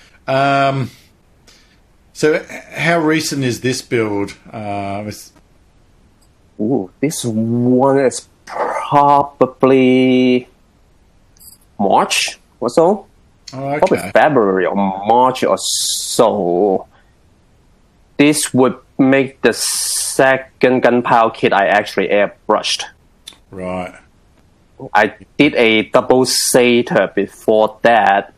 So how recent is this build? This one is probably March or so. Oh, okay. Probably February or March or so. This would make the second gunpowder kit I actually airbrushed. Right. I did a double Zeta before that,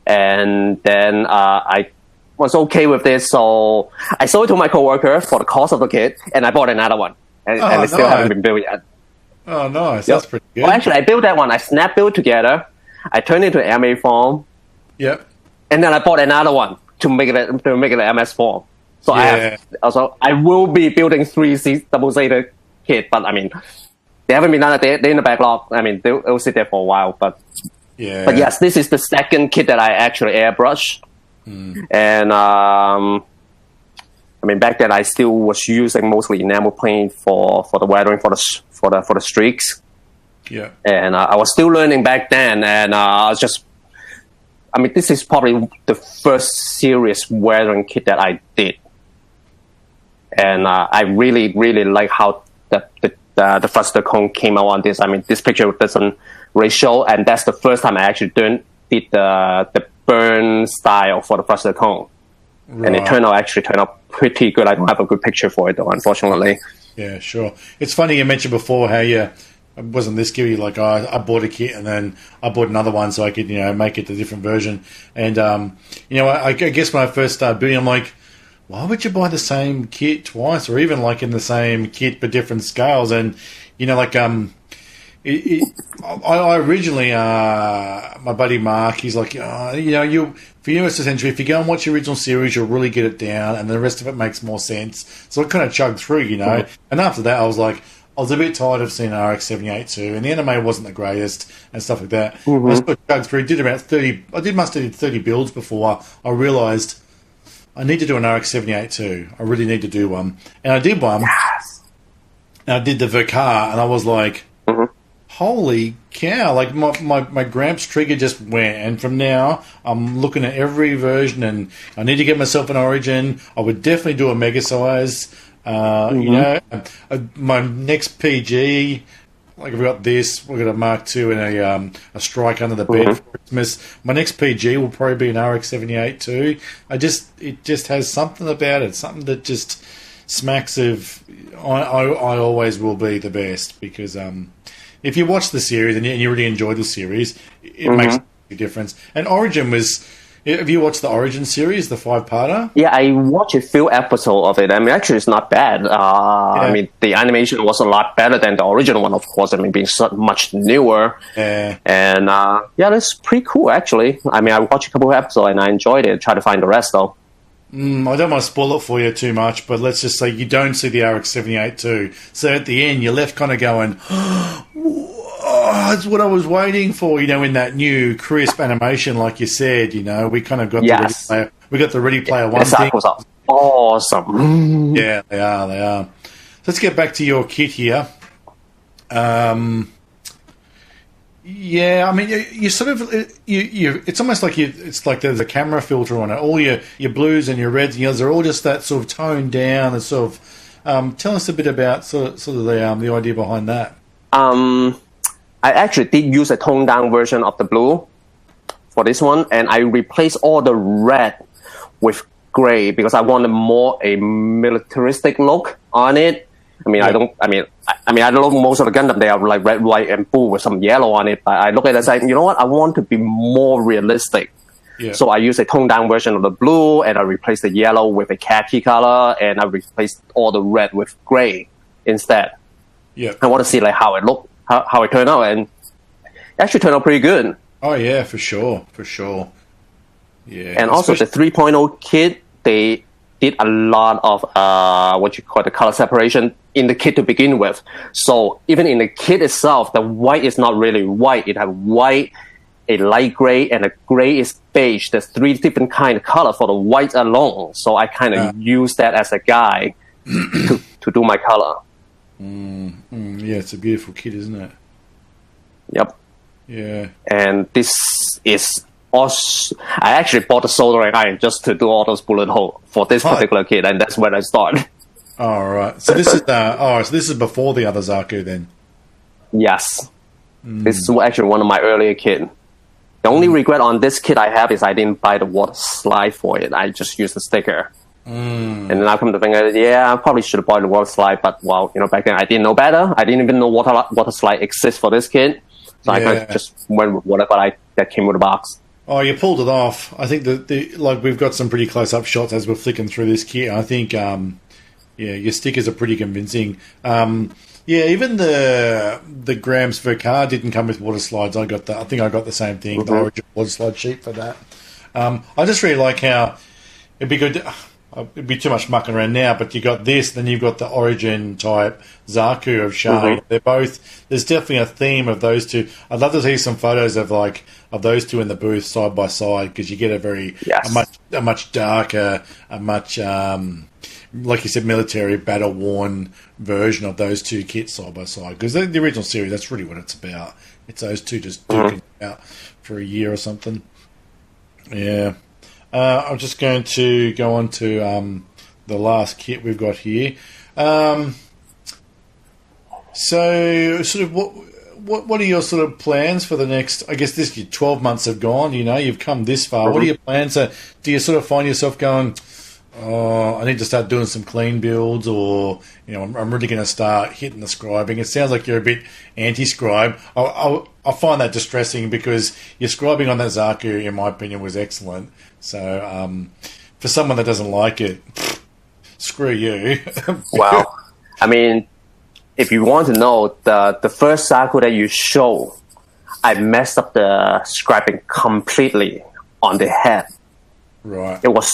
and then I was okay with this, so I sold it to my coworker for the cost of the kit, and I bought another one, and it still haven't been built yet. Oh, nice. That's pretty good. Well, actually, I built that one. I snap built together. I turned it into MA form. Yep. And then I bought another one to make it an MS form. So I will be building 3 double Zeta kit, but I mean, they haven't been done. They're in the backlog. I mean, they'll sit there for a while, but yes, this is the second kit that I actually airbrush. And I mean, back then I still was using mostly enamel paint for the weathering for the streaks. Yeah. And I was still learning back then, and I was just. I mean, this is probably the first serious weathering kit that I did, and I really, really like how the first cone came out on this. I mean, this picture doesn't really show, and that's the first time I actually did the burn style for the first cone, and it turned out pretty good. I don't have a good picture for it though, unfortunately. Yeah, sure. It's funny you mentioned before how wasn't this give you like I bought a kit and then I bought another one so I could make it a different version. And I guess when I first started building, I'm like, why would you buy the same kit twice, or even like in the same kit but different scales? And I originally my buddy Mark, he's like, for US essentially, if you go and watch the original series, you'll really get it down, and the rest of it makes more sense. So I kind of chugged through, and after that, I was a bit tired of seeing RX-78 too, and the anime wasn't the greatest and stuff like that. I sort of chugged through, did about 30. Must have did 30 builds before I realised I need to do an RX-78 too. I really need to do one, and I did one. Yes. And I did the Vercar, and I was like, holy cow! Like my Gramps trigger just went, and from now I'm looking at every version, and I need to get myself an Origin. I would definitely do a mega size. My next PG, like I've got this, we've got a Mark II and a Strike under the bed for Christmas. My next PG will probably be an RX-78 too. It just has something about it, something that just smacks of. I always will be the best, because if you watch the series and you really enjoy the series, it makes a difference. And Origin was. Have you watched the Origin series, the 5-parter? Yeah, I watched a few episodes of it. I mean, actually, it's not bad. I mean, the animation was a lot better than the original one, of course. I mean, being so much newer. Yeah. And, that's pretty cool, actually. I mean, I watched a couple of episodes and I enjoyed it. Try to find the rest, though. I don't want to spoil it for you too much, but let's just say you don't see the RX-78 too. So at the end, you're left kind of going, that's what I was waiting for, in that new crisp animation, like you said. We kind of got the Ready Player One thing. Was awesome. Yeah, they are. Let's get back to your kit here. Yeah, I mean, you sort of it's almost like it's like there's a camera filter on it. All your blues and your reds and yellows are all just that sort of toned down and sort of. Tell us a bit about sort of the idea behind that. I actually did use a toned down version of the blue for this one, and I replaced all the red with gray because I wanted more a militaristic look on it. I mean, I don't know most of the Gundam, they are like red, white, and blue with some yellow on it. But I look at it and say, you know what? I want to be more realistic. Yeah. So I used a toned down version of the blue, and I replaced the yellow with a khaki color, and I replaced all the red with gray instead. Yeah. I want to see like how it looked, how it turned out, and it actually turned out pretty good. Oh yeah, for sure. Yeah. And also the 3.0 kit, they did a lot of what you call the color separation in the kit to begin with. So even in the kit itself, the white is not really white. It has white, a light gray, and a gray is beige. There's 3 different kind of color for the white alone. So I kind of use that as a guide to do my color. Yeah, it's a beautiful kit, isn't it? Yep. Yeah. And this is I actually bought a soldering iron just to do all those bullet holes for this particular kit, and that's when I started. All right. So this is so this is before the other Zaku then. Yes, this is actually one of my earlier kit. The only regret on this kit I have is I didn't buy the water slide for it. I just used the sticker. And then I come to think, I probably should have bought the water slide, but well, back then I didn't know better. I didn't even know water slide exists for this kit, so I kind of just went with whatever that came with the box. Oh, you pulled it off. I think that we've got some pretty close up shots as we're flicking through this kit. I think your stickers are pretty convincing. Even the grams per car didn't come with water slides. I think I got the same thing, the Origin water slide sheet for that. I just really like how it'd be good. It'd be too much mucking around now, but you got this, then you've got the Origin type Zaku of Shade. They're both. There's definitely a theme of those two. I'd love to see some photos of those two in the booth side by side, because you get a much darker, a much like you said, military battle worn version of those two kits side by side. Because the original series, that's really what it's about. It's those two just duking out for a year or something. Yeah. I'm just going to go on to the last kit we've got here. So, sort of, what are your sort of plans for the next? I guess this year, 12 months have gone. You've come this far. What are your plans? Do you sort of find yourself going, "Oh, I need to start doing some clean builds," or I'm really going to start hitting the scribing? It sounds like you're a bit anti-scribe. I find that distressing, because your scribing on that Zaku, in my opinion, was excellent. So, for someone that doesn't like it, screw you. Well, I mean, if you want to know, the first Zaku that you show, I messed up the scribing completely on the head. Right. It was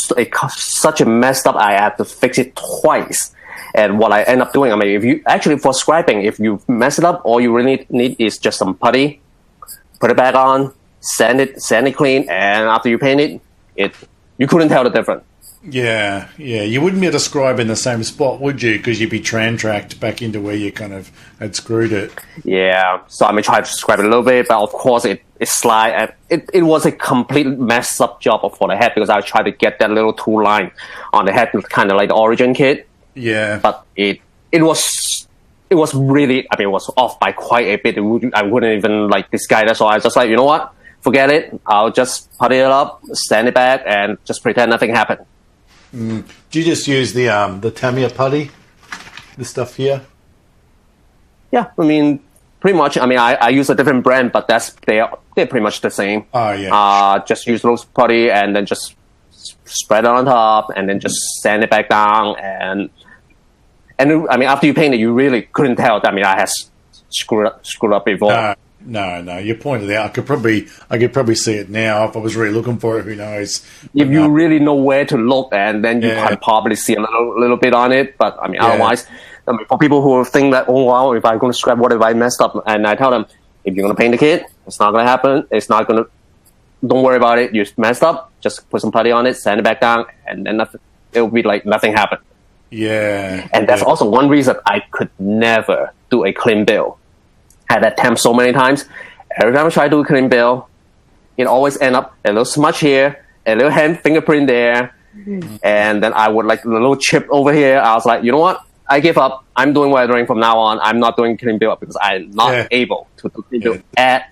such a messed up, I had to fix it twice. And what I end up doing, I mean, if you actually, for scribing, if you mess it up, all you really need is just some putty, put it back on, sand it clean, and after you paint it, you couldn't tell the difference. Yeah. You wouldn't be able to scribe in the same spot, would you? Because you'd be tran-tracked back into where you kind of had screwed it. Yeah. So I try to scribe it a little bit, but of course it slide, and it was a complete messed up job for the head, because I tried to get that little tool line on the head, kind of like the Origin kit. Yeah. But it was really, I mean, it was off by quite a bit. I wouldn't even disguise it, so I was just like, you know what? Forget it. I'll just put it up, stand it back, and just pretend nothing happened. Do you just use the Tamiya putty, this stuff here? Yeah, I mean, pretty much. I mean, I use a different brand, but they're pretty much the same. Oh yeah. Just use those putty, and then just spread it on top, and then just sand it back down, and I mean, after you paint it, you really couldn't tell. I mean, I had screwed up before. No. You pointed out. I could probably see it now if I was really looking for it. Who knows? If you really know where to look, and then you can probably see a little bit on it. But I mean, otherwise, I mean, for people who think that, oh wow, if I'm going to scrap, what if I messed up? And I tell them, if you're going to paint the kit, it's not going to happen. It's not going to. Don't worry about it. You messed up. Just put some putty on it, sand it back down, and then it'll be like nothing happened. Yeah. And that's also one reason I could never do a clean build. Had that attempt so many times. Every time I try to do a clean build, it always end up a little smudge here, a little hand fingerprint there, and then I would a little chip over here. I was like, you know what? I give up. I'm doing weathering from now on. I'm not doing clean build, because I'm not able to do clean build at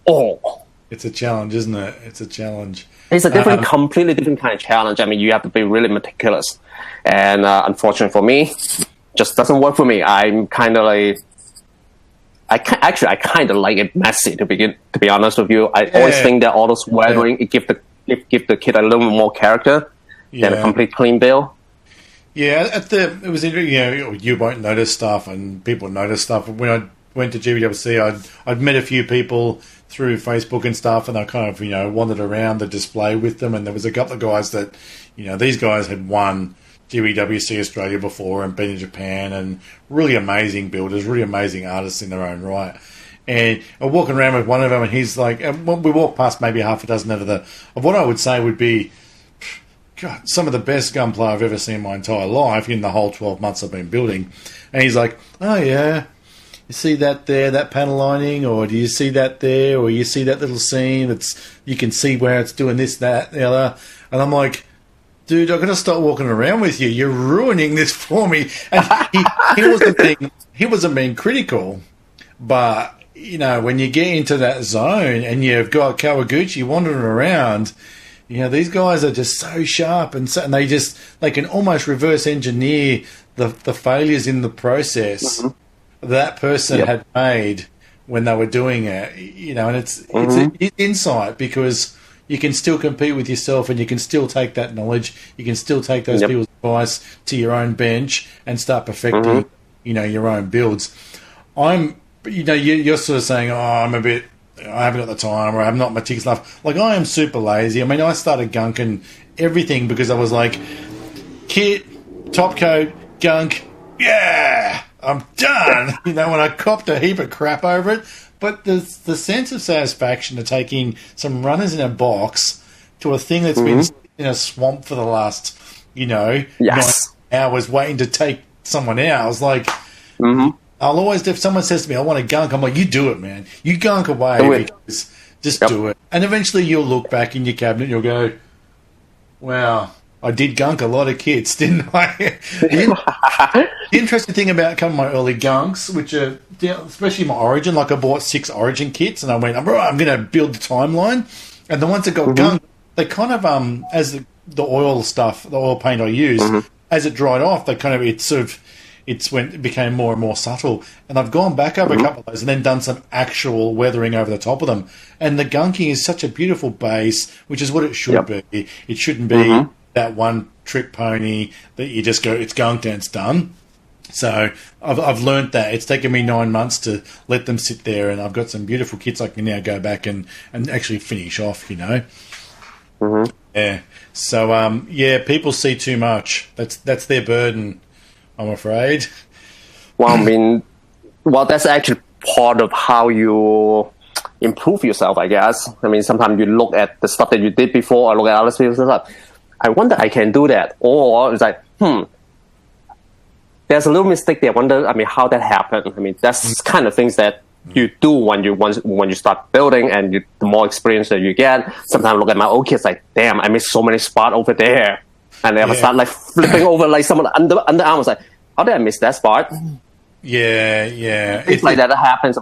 all. It's a challenge, isn't it? It's a challenge. It's a completely different kind of challenge. I mean, you have to be really meticulous, and unfortunately for me, just doesn't work for me. I'm kind of like. I kind of like it messy, to be honest with you. I always think that all those weathering, it give the kid a little more character than a complete clean build. Yeah, it was you won't notice stuff, and people notice stuff. When I went to GBWC, I'd met a few people through Facebook and stuff, and I kind of wandered around the display with them, and there was a couple of guys that these guys had won GBWC Australia before and been in Japan, and really amazing builders, really amazing artists in their own right. And I'm walking around with one of them, and he's like, and we walked past maybe half a dozen of what I would say would be, God, some of the best Gunpla I've ever seen in my entire life in the whole 12 months I've been building. And he's like, oh yeah, You see that there, that panel lining, or do you see that there, or you see that little seam that's you can see where it's doing this, that, the other, and I'm like, dude, I've got to stop walking around with you. You're ruining this for me. And he wasn't being critical, but you know, when you get into that zone and you've got Kawaguchi wandering around, you know, these guys are just so sharp and they can almost reverse engineer the failures in the process that person had made when they were doing it. You know, and it's insight, because you can still compete with yourself and you can still take that knowledge, you can still take those people's advice to your own bench and start perfecting, you know, your own builds. You're sort of saying, I haven't got the time, or I'm not meticulous enough. Like, I am super lazy. I mean, I started gunking everything because I was like, kit, top coat, gunk, yeah, I'm done. You know, when I copped a heap of crap over it. But the sense of satisfaction of taking some runners in a box to a thing that's been in a swamp for the last, 9 hours waiting to take someone else, like... I'll always, if someone says to me, I want to gunk, I'm like, you do it, man. You gunk away, because just do it. And eventually you'll look back in your cabinet and you'll go, wow, I did gunk a lot of kits, didn't I? The interesting thing about some of my early gunks, which are, especially my Origin, like I bought 6 Origin kits and I went, I'm going to build the timeline. And the ones that got gunked, they kind of, as the oil stuff, the oil paint I used, as it dried off, it became more and more subtle. And I've gone back over a couple of those and then done some actual weathering over the top of them. And the gunking is such a beautiful base, which is what it should be. It shouldn't be that one trick pony that you just go, it's gunked and it's done. So I've learnt that. It's taken me 9 months to let them sit there, and I've got some beautiful kits I can now go back and actually finish off, you know. Yeah. So, people see too much. That's their burden, I'm afraid. Well, I mean, that's actually part of how you improve yourself, I guess. I mean, sometimes you look at the stuff that you did before, or look at other people's stuff. I wonder I can do that. Or it's like, there's a little mistake there. I wonder, how that happened. I mean, that's kind of things that you do when you start building, and the more experience that you get. Sometimes I look at my old kids like, damn, I missed so many spots over there. And then I start like flipping over like some of the underarm. I was like, how did I miss that spot? Yeah. It's like that happens.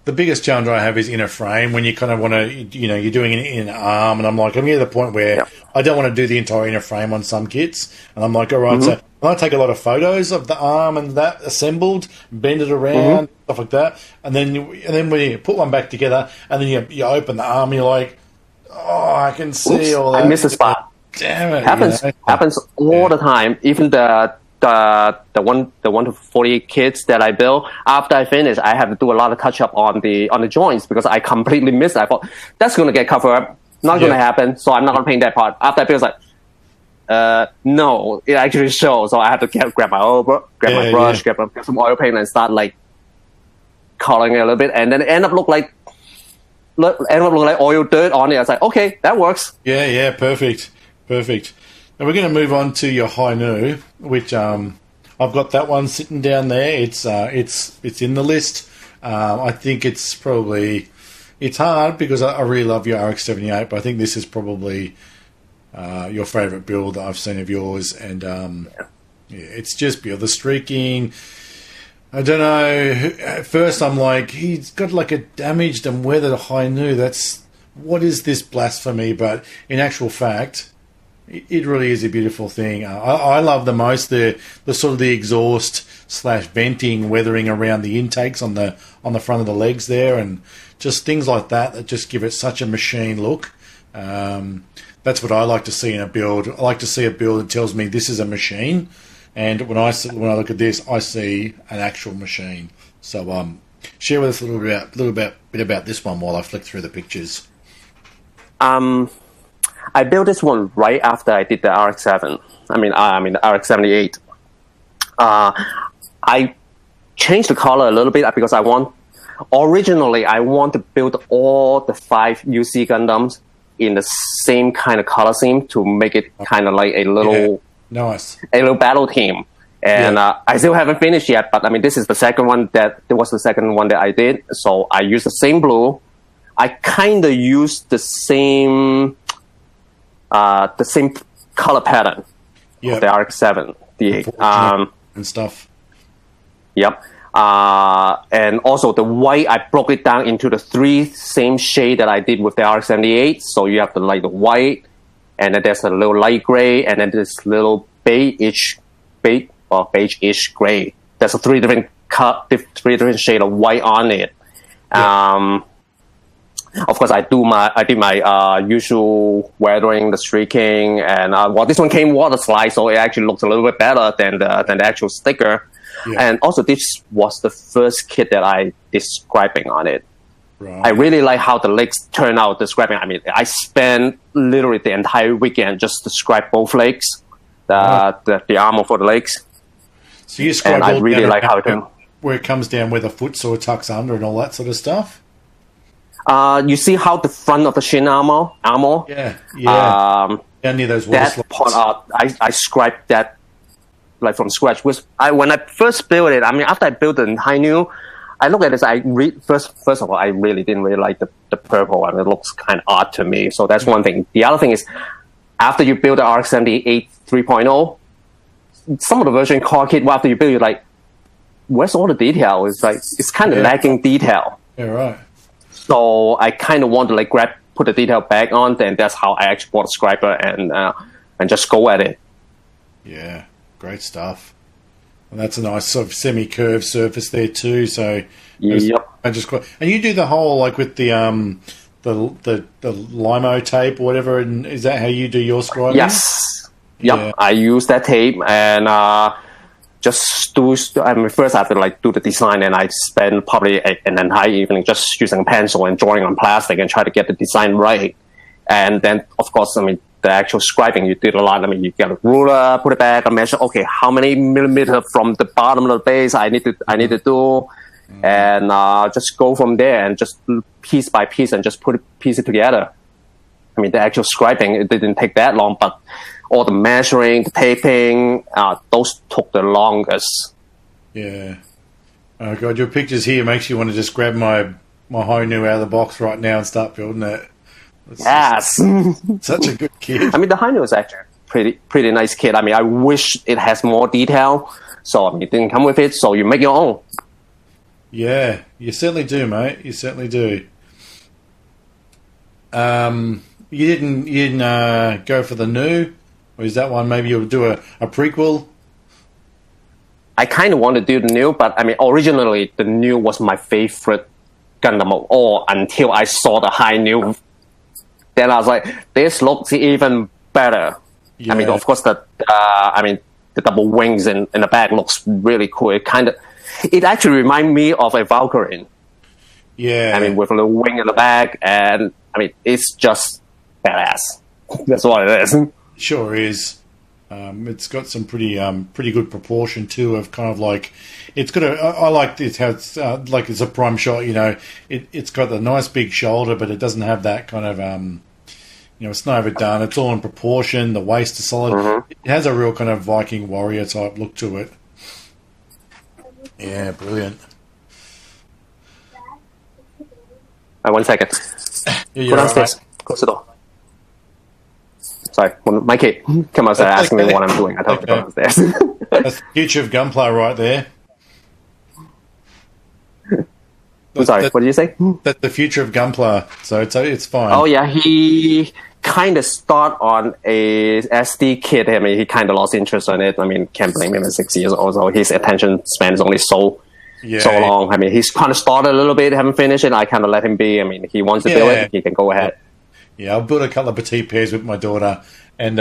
The biggest challenge I have is in a frame, when you kind of want to, you're doing it in an arm, and I'm like, I'm getting to the point where I don't want to do the entire inner frame on some kits, and I'm like, all right, so I take a lot of photos of the arm and that assembled, bend it around, stuff like that, and then when you put one back together, and then you open the arm, and you're like, oh, I can see all that. I missed a spot. Damn it! Happens all the time. Even the 1 to 48 kits that I built, after I finish, I have to do a lot of touch up on the joints, because I completely missed it. I thought that's going to get covered up, not going to happen, so I'm not going to paint that part. After I built, like, no, it actually shows. So I have to grab my brush, grab some oil paint, and start like coloring it a little bit, and then it end up look like oil dirt on it. I was like, okay, that works. Yeah, perfect. Now we're going to move on to your Hainu, which I've got that one sitting down there. It's in the list. I think it's hard because I really love your RX-78, but I think this is probably your favourite build that I've seen of yours, and it's just beautiful. The streaking, I don't know. At first, I'm like, he's got like a damaged and weathered Hainu. What is this blasphemy? But in actual fact, it really is a beautiful thing. I love the most the sort of the exhaust / venting weathering around the intakes on the front of the legs there, and just things like that just give it such a machine look. That's what I like to see in a build. I like to see a build that tells me this is a machine, and when I look at this, I see an actual machine. So share with us a little bit about this one while I flick through the pictures. I built this one right after I did the RX-7. The RX-78. I changed the color a little bit because originally I want to build all the 5 UC Gundams in the same kind of color scheme to make it kind of like a little nice, a little battle team. And I still haven't finished yet, but I mean, this is the second one that I did. So I used the same blue. I kind of used the same color pattern of the RX-7 D8 and stuff. Yep. And also the white, I broke it down into the 3 same shade that I did with the RX-78. So you have the white, and then there's a little light gray, and then this little beige-ish gray. There's a 3 different shade of white on it. Yeah. Of course, I did my usual weathering, the streaking, and this one came water slide, so it actually looks a little bit better than the actual sticker. Yeah. And also, this was the first kit that I did scribing on it. Right. I really like how the legs turn out, the scribing. I mean, I spent literally the entire weekend just to scribe both legs, the armor for the legs. So you scribe, and I really like how where it comes down, where the foot sort of tucks under and all that sort of stuff. You see how the front of the shin armor? Yeah. Down near those water that part, I scribed that like from scratch. When I first built it, I mean, after I built the high new, I look at this. First of all, I really didn't really like the purple. I mean, it looks kind of odd to me. So that's one thing. The other thing is, after you build the RX-78 3.0, some of the version car kit, after you build, you're like, where's all the detail? It's like it's kind of lacking detail. Yeah, right. So I kind of want to put the detail back on, and that's how I actually bought a scriber and just go at it. Yeah, great stuff. And that's a nice sort of semi-curved surface there too. So yep. And you do the whole like with the limo tape or whatever. And is that how you do your scribing? Yes. Yep. Yeah. I use that tape and just do. I mean, first I have to do the design, and I spend probably an entire evening just using a pencil and drawing on plastic and try to get the design right. And then, of course, I mean, the actual scribing, you did a lot. I mean, you get a ruler, put it back, and measure. Okay, how many millimeter from the bottom of the base I need to do, and just go from there and just piece by piece and just piece it together. I mean, the actual scribing, it didn't take that long, but all the measuring, the taping, those took the longest. Yeah. Oh God, your pictures here makes you want to just grab my Honu out of the box right now and start building it. Yes. Such a good kit. I mean, the Honu is actually pretty nice kit. I mean, I wish it has more detail. So, I mean, it didn't come with it, so you make your own. Yeah, you certainly do, mate. You certainly do. You didn't go for the new? Or is that one maybe you'll do a prequel? I kind of want to do the new, but I mean, originally the new was my favorite Gundam, or until I saw the high new. Then I was like, this looks even better. Yeah. I mean, of course, the double wings in the back looks really cool. It actually reminds me of a Valkyrie. Yeah. I mean, with a little wing in the back, and I mean, it's just badass. That's what it is. Sure is. It's got some pretty good proportion too. Of kind of like, it's got I like this how it's like it's a prime shot. You know, it's got the nice big shoulder, but it doesn't have that kind of it's not overdone. It's all in proportion. The waist is solid. Mm-hmm. It has a real kind of Viking warrior type look to it. Yeah, brilliant. 1 second. Yeah, go downstairs. Right. Close the door. Sorry, when my kid came outside asking me what I'm doing, I told him to go downstairs. That's the future of Gunpla right there. I'm sorry, what did you say? That's the future of Gunpla, so it's fine. Oh yeah, he kind of start on a SD kit. I mean, he kind of lost interest in it. I mean, can't blame him at 6 years old, so his attention span is only so long. I mean, he's kind of started a little bit, haven't finished it. I kind of let him be. I mean, he wants to do it, he can go ahead. Yeah, I've built a couple of petite pairs with my daughter, and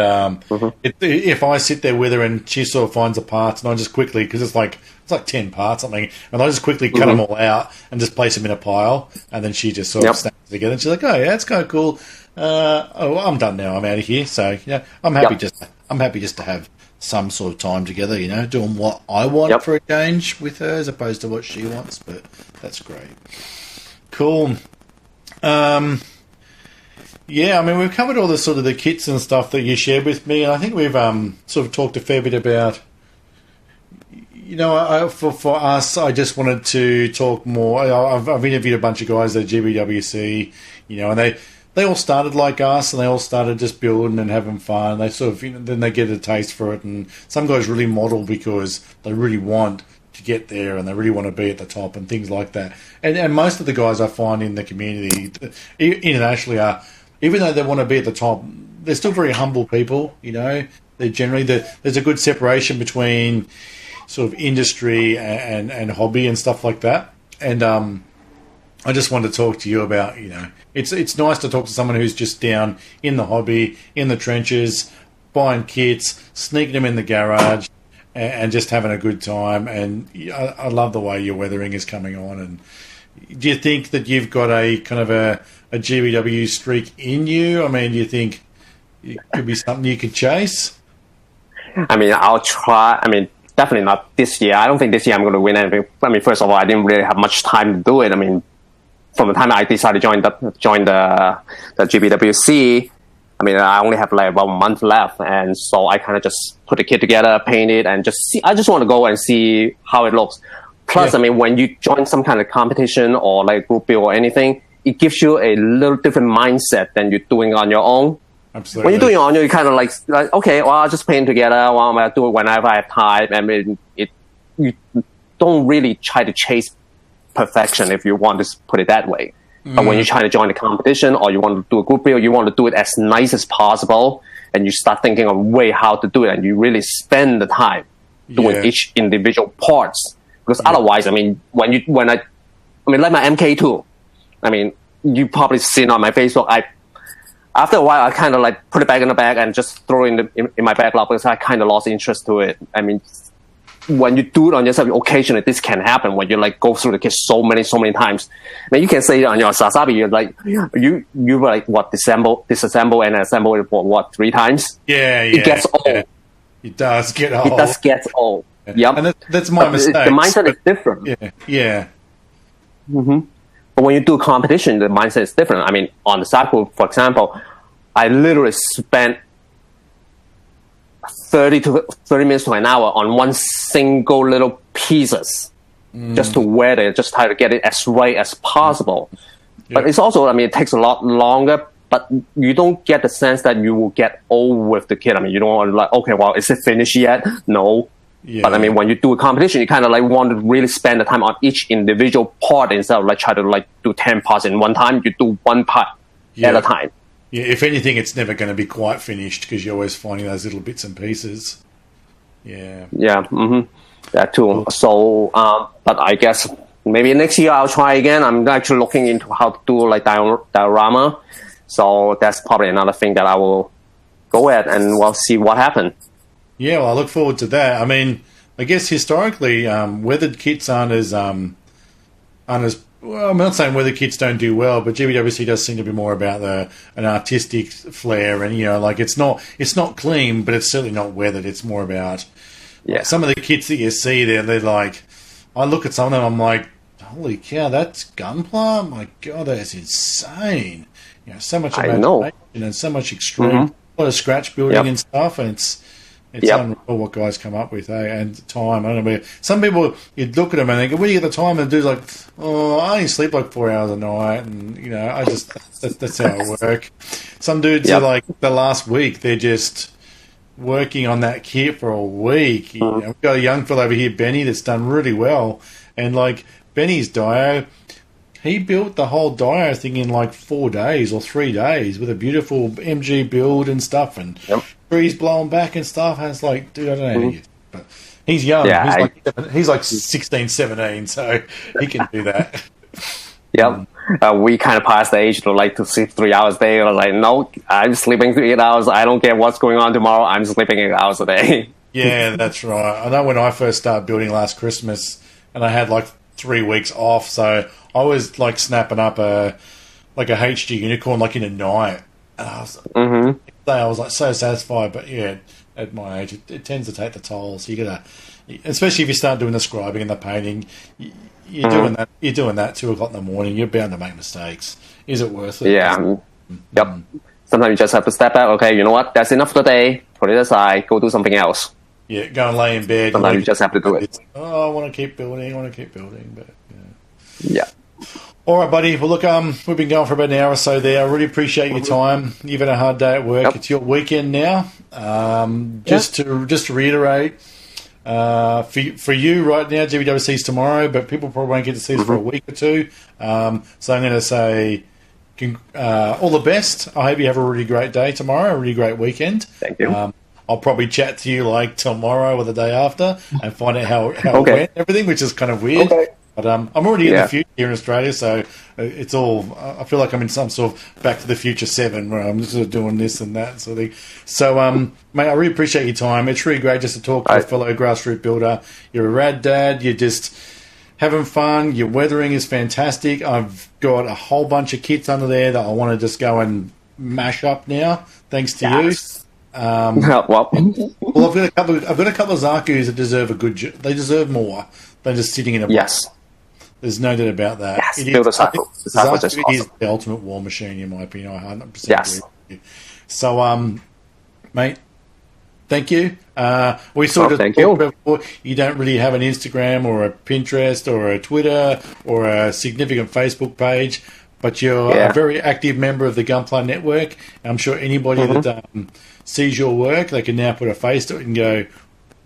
if I sit there with her and she sort of finds the parts, and I just quickly, because it's like 10 parts something, and I just quickly cut them all out and just place them in a pile, and then she just sort of snaps it together, and she's like, oh yeah, that's kind of cool. I'm done now. I'm out of here. So yeah, I'm happy just to have some sort of time together. You know, doing what I want for a change with her as opposed to what she wants. But that's great. Cool. Yeah, I mean, we've covered all the sort of the kits and stuff that you shared with me, and I think we've sort of talked a fair bit about For us, I just wanted to talk more. I've interviewed a bunch of guys at GBWC, and they all started like us, and they all started just building and having fun. They sort of, then they get a taste for it, and some guys really model because they really want to get there and they really want to be at the top and things like that. And most of the guys I find in the community internationally are, even though they want to be at the top, they're still very humble people. They're generally there's a good separation between sort of industry and hobby and stuff like that. And I just wanted to talk to you about, it's nice to talk to someone who's just down in the hobby, in the trenches, buying kits, sneaking them in the garage, and just having a good time. And I love the way your weathering is coming on. And do you think that you've got a kind of a GBW streak in you? I mean, do you think it could be something you could chase? I mean, I'll try. I mean, definitely not this year. I don't think this year I'm going to win anything. I mean, first of all, I didn't really have much time to do it. I mean, from the time I decided to join the GBWC, I mean, I only have like about a month left, and so I kind of just put the kit together, paint it, and just see. I just want to go and see how it looks. Plus, I mean, when you join some kind of competition or like group build or anything, it gives you a little different mindset than you're doing on your own. Absolutely. When you're doing it on your own, you kind of like okay, well, I'll just paint together. Well, I'm gonna do it whenever I have time. I mean, you don't really try to chase perfection, if you want to put it that way. But when you're trying to join a competition or you want to do a group build, you want to do it as nice as possible, and you start thinking of a way how to do it, and you really spend the time doing each individual parts. Because otherwise, I mean, when I like my MK2, I mean, you probably seen on my Facebook, after a while, I kind of like put it back in the bag and just throw it in my backlog because I kind of lost interest to it. I mean, when you do it on yourself, occasionally this can happen when you like go through the kit so many times. I mean, you can say on your Sasabi, you're like, you like what, disassemble and assemble it for what, 3 times? Yeah. It gets old. Yeah. It does get old. It does get old. Yeah. Yep. And that's my mistake. The mindset is different. Yeah. Mm-hmm. But when you do competition, the mindset is different. I mean, on the Zaku, for example, I literally spent 30 minutes to an hour on one single little pieces just to wear it, just try to get it as right as possible. But it's also, I mean, it takes a lot longer, but you don't get the sense that you will get old with the kit. I mean, you don't want to like, okay, well, is it finished yet? No. Yeah. But I mean, when you do a competition, you kind of like want to really spend the time on each individual part instead of like try to like do 10 parts in one time. You do one part at a time. Yeah, if anything, it's never going to be quite finished because you're always finding those little bits and pieces. Yeah. Yeah, that too. Cool. So, but I guess maybe next year I'll try again. I'm actually looking into how to do like diorama. So that's probably another thing that I will go at and we'll see what happens. Yeah, well, I look forward to that. I mean, I guess historically, weathered kits aren't as well, I'm not saying weather kits don't do well, but GBWC does seem to be more about an artistic flair, and like it's not clean, but it's certainly not weathered. It's more about some of the kits that you see there. They're like, I look at some of them, I'm like, holy cow, that's Gunpla! My God, that's insane. So much imagination and so much extreme, a lot of scratch building and stuff, and it's unreal what guys come up with, and time. I don't know. Some people, you look at them and they go, "Where do you get the time?" And the dude's like, "Oh, I only sleep like 4 hours a night," and I just that's how I work. Some dudes are like the last week they're just working on that kit for a week. We've got a young fellow over here, Benny, that's done really well, and like Benny's dio, he built the whole dio thing in like 4 days or 3 days with a beautiful MG build and stuff, and trees blowing back and stuff. And it's like, dude, I don't know how to use it. But he's young. Yeah, he's like 16, 17, so he can do that. We kind of passed the age to sleep 3 hours a day. I was like, no, I'm sleeping 8 hours. I don't care what's going on tomorrow. I'm sleeping 8 hours a day. Yeah, that's right. I know when I first started building last Christmas, and I had like 3 weeks off, so I was like snapping up a HG unicorn like in a night. And I was like so satisfied, but at my age, it tends to take the toll. So you gotta, especially if you start doing the scribing and the painting, you're doing that. You're doing that 2 o'clock in the morning. You're bound to make mistakes. Is it worth it? Yeah. Sometimes you just have to step back. Okay, you know what? That's enough for the day. Put it aside. Go do something else. Yeah, go and lay in bed. Sometimes you just have to do it. Oh, I want to keep building. But Yeah. All right, buddy. Well, look, we've been going for about an hour or so there. I really appreciate your time. You've had a hard day at work. Yep. It's your weekend now. Just to reiterate, for you right now, GBWC's tomorrow, but people probably won't get to see this for a week or two. So I'm going to say all the best. I hope you have a really great day tomorrow, a really great weekend. Thank you. I'll probably chat to you like tomorrow or the day after and find out how it went and everything, which is kind of weird. Okay. But I'm already in the future here in Australia, so it's all. I feel like I'm in some sort of Back to the Future 7, where I'm just sort of doing this and that sort of thing. So, mate, I really appreciate your time. It's really great just to talk to a fellow grassroots builder. You're a rad dad. You're just having fun. Your weathering is fantastic. I've got a whole bunch of kits under there that I want to just go and mash up now, thanks to you. Well, I've got a couple of Zakus that deserve they deserve more than just sitting in a box. Yes. There's no doubt about that. Yes, build a Zaku. Zaku is the ultimate war machine, in my opinion. I 100% agree with you. So, mate, thank you. We sort of talked about before, you don't really have an Instagram or a Pinterest or a Twitter or a significant Facebook page, but you're a very active member of the Gunpla network. I'm sure anybody that sees your work, they can now put a face to it and go,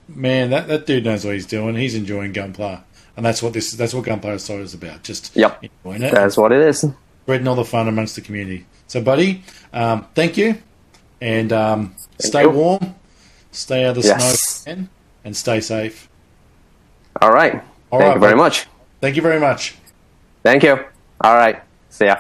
man, that dude knows what he's doing. He's enjoying Gunpla. And that's what Gunpla Insider is about. Just enjoying it. That's what it is. Spreading all the fun amongst the community. So, buddy, thank you. And stay warm. Stay out of the snow. And stay safe. All right. Thank you very much. Thank you very much. Thank you. All right. See ya.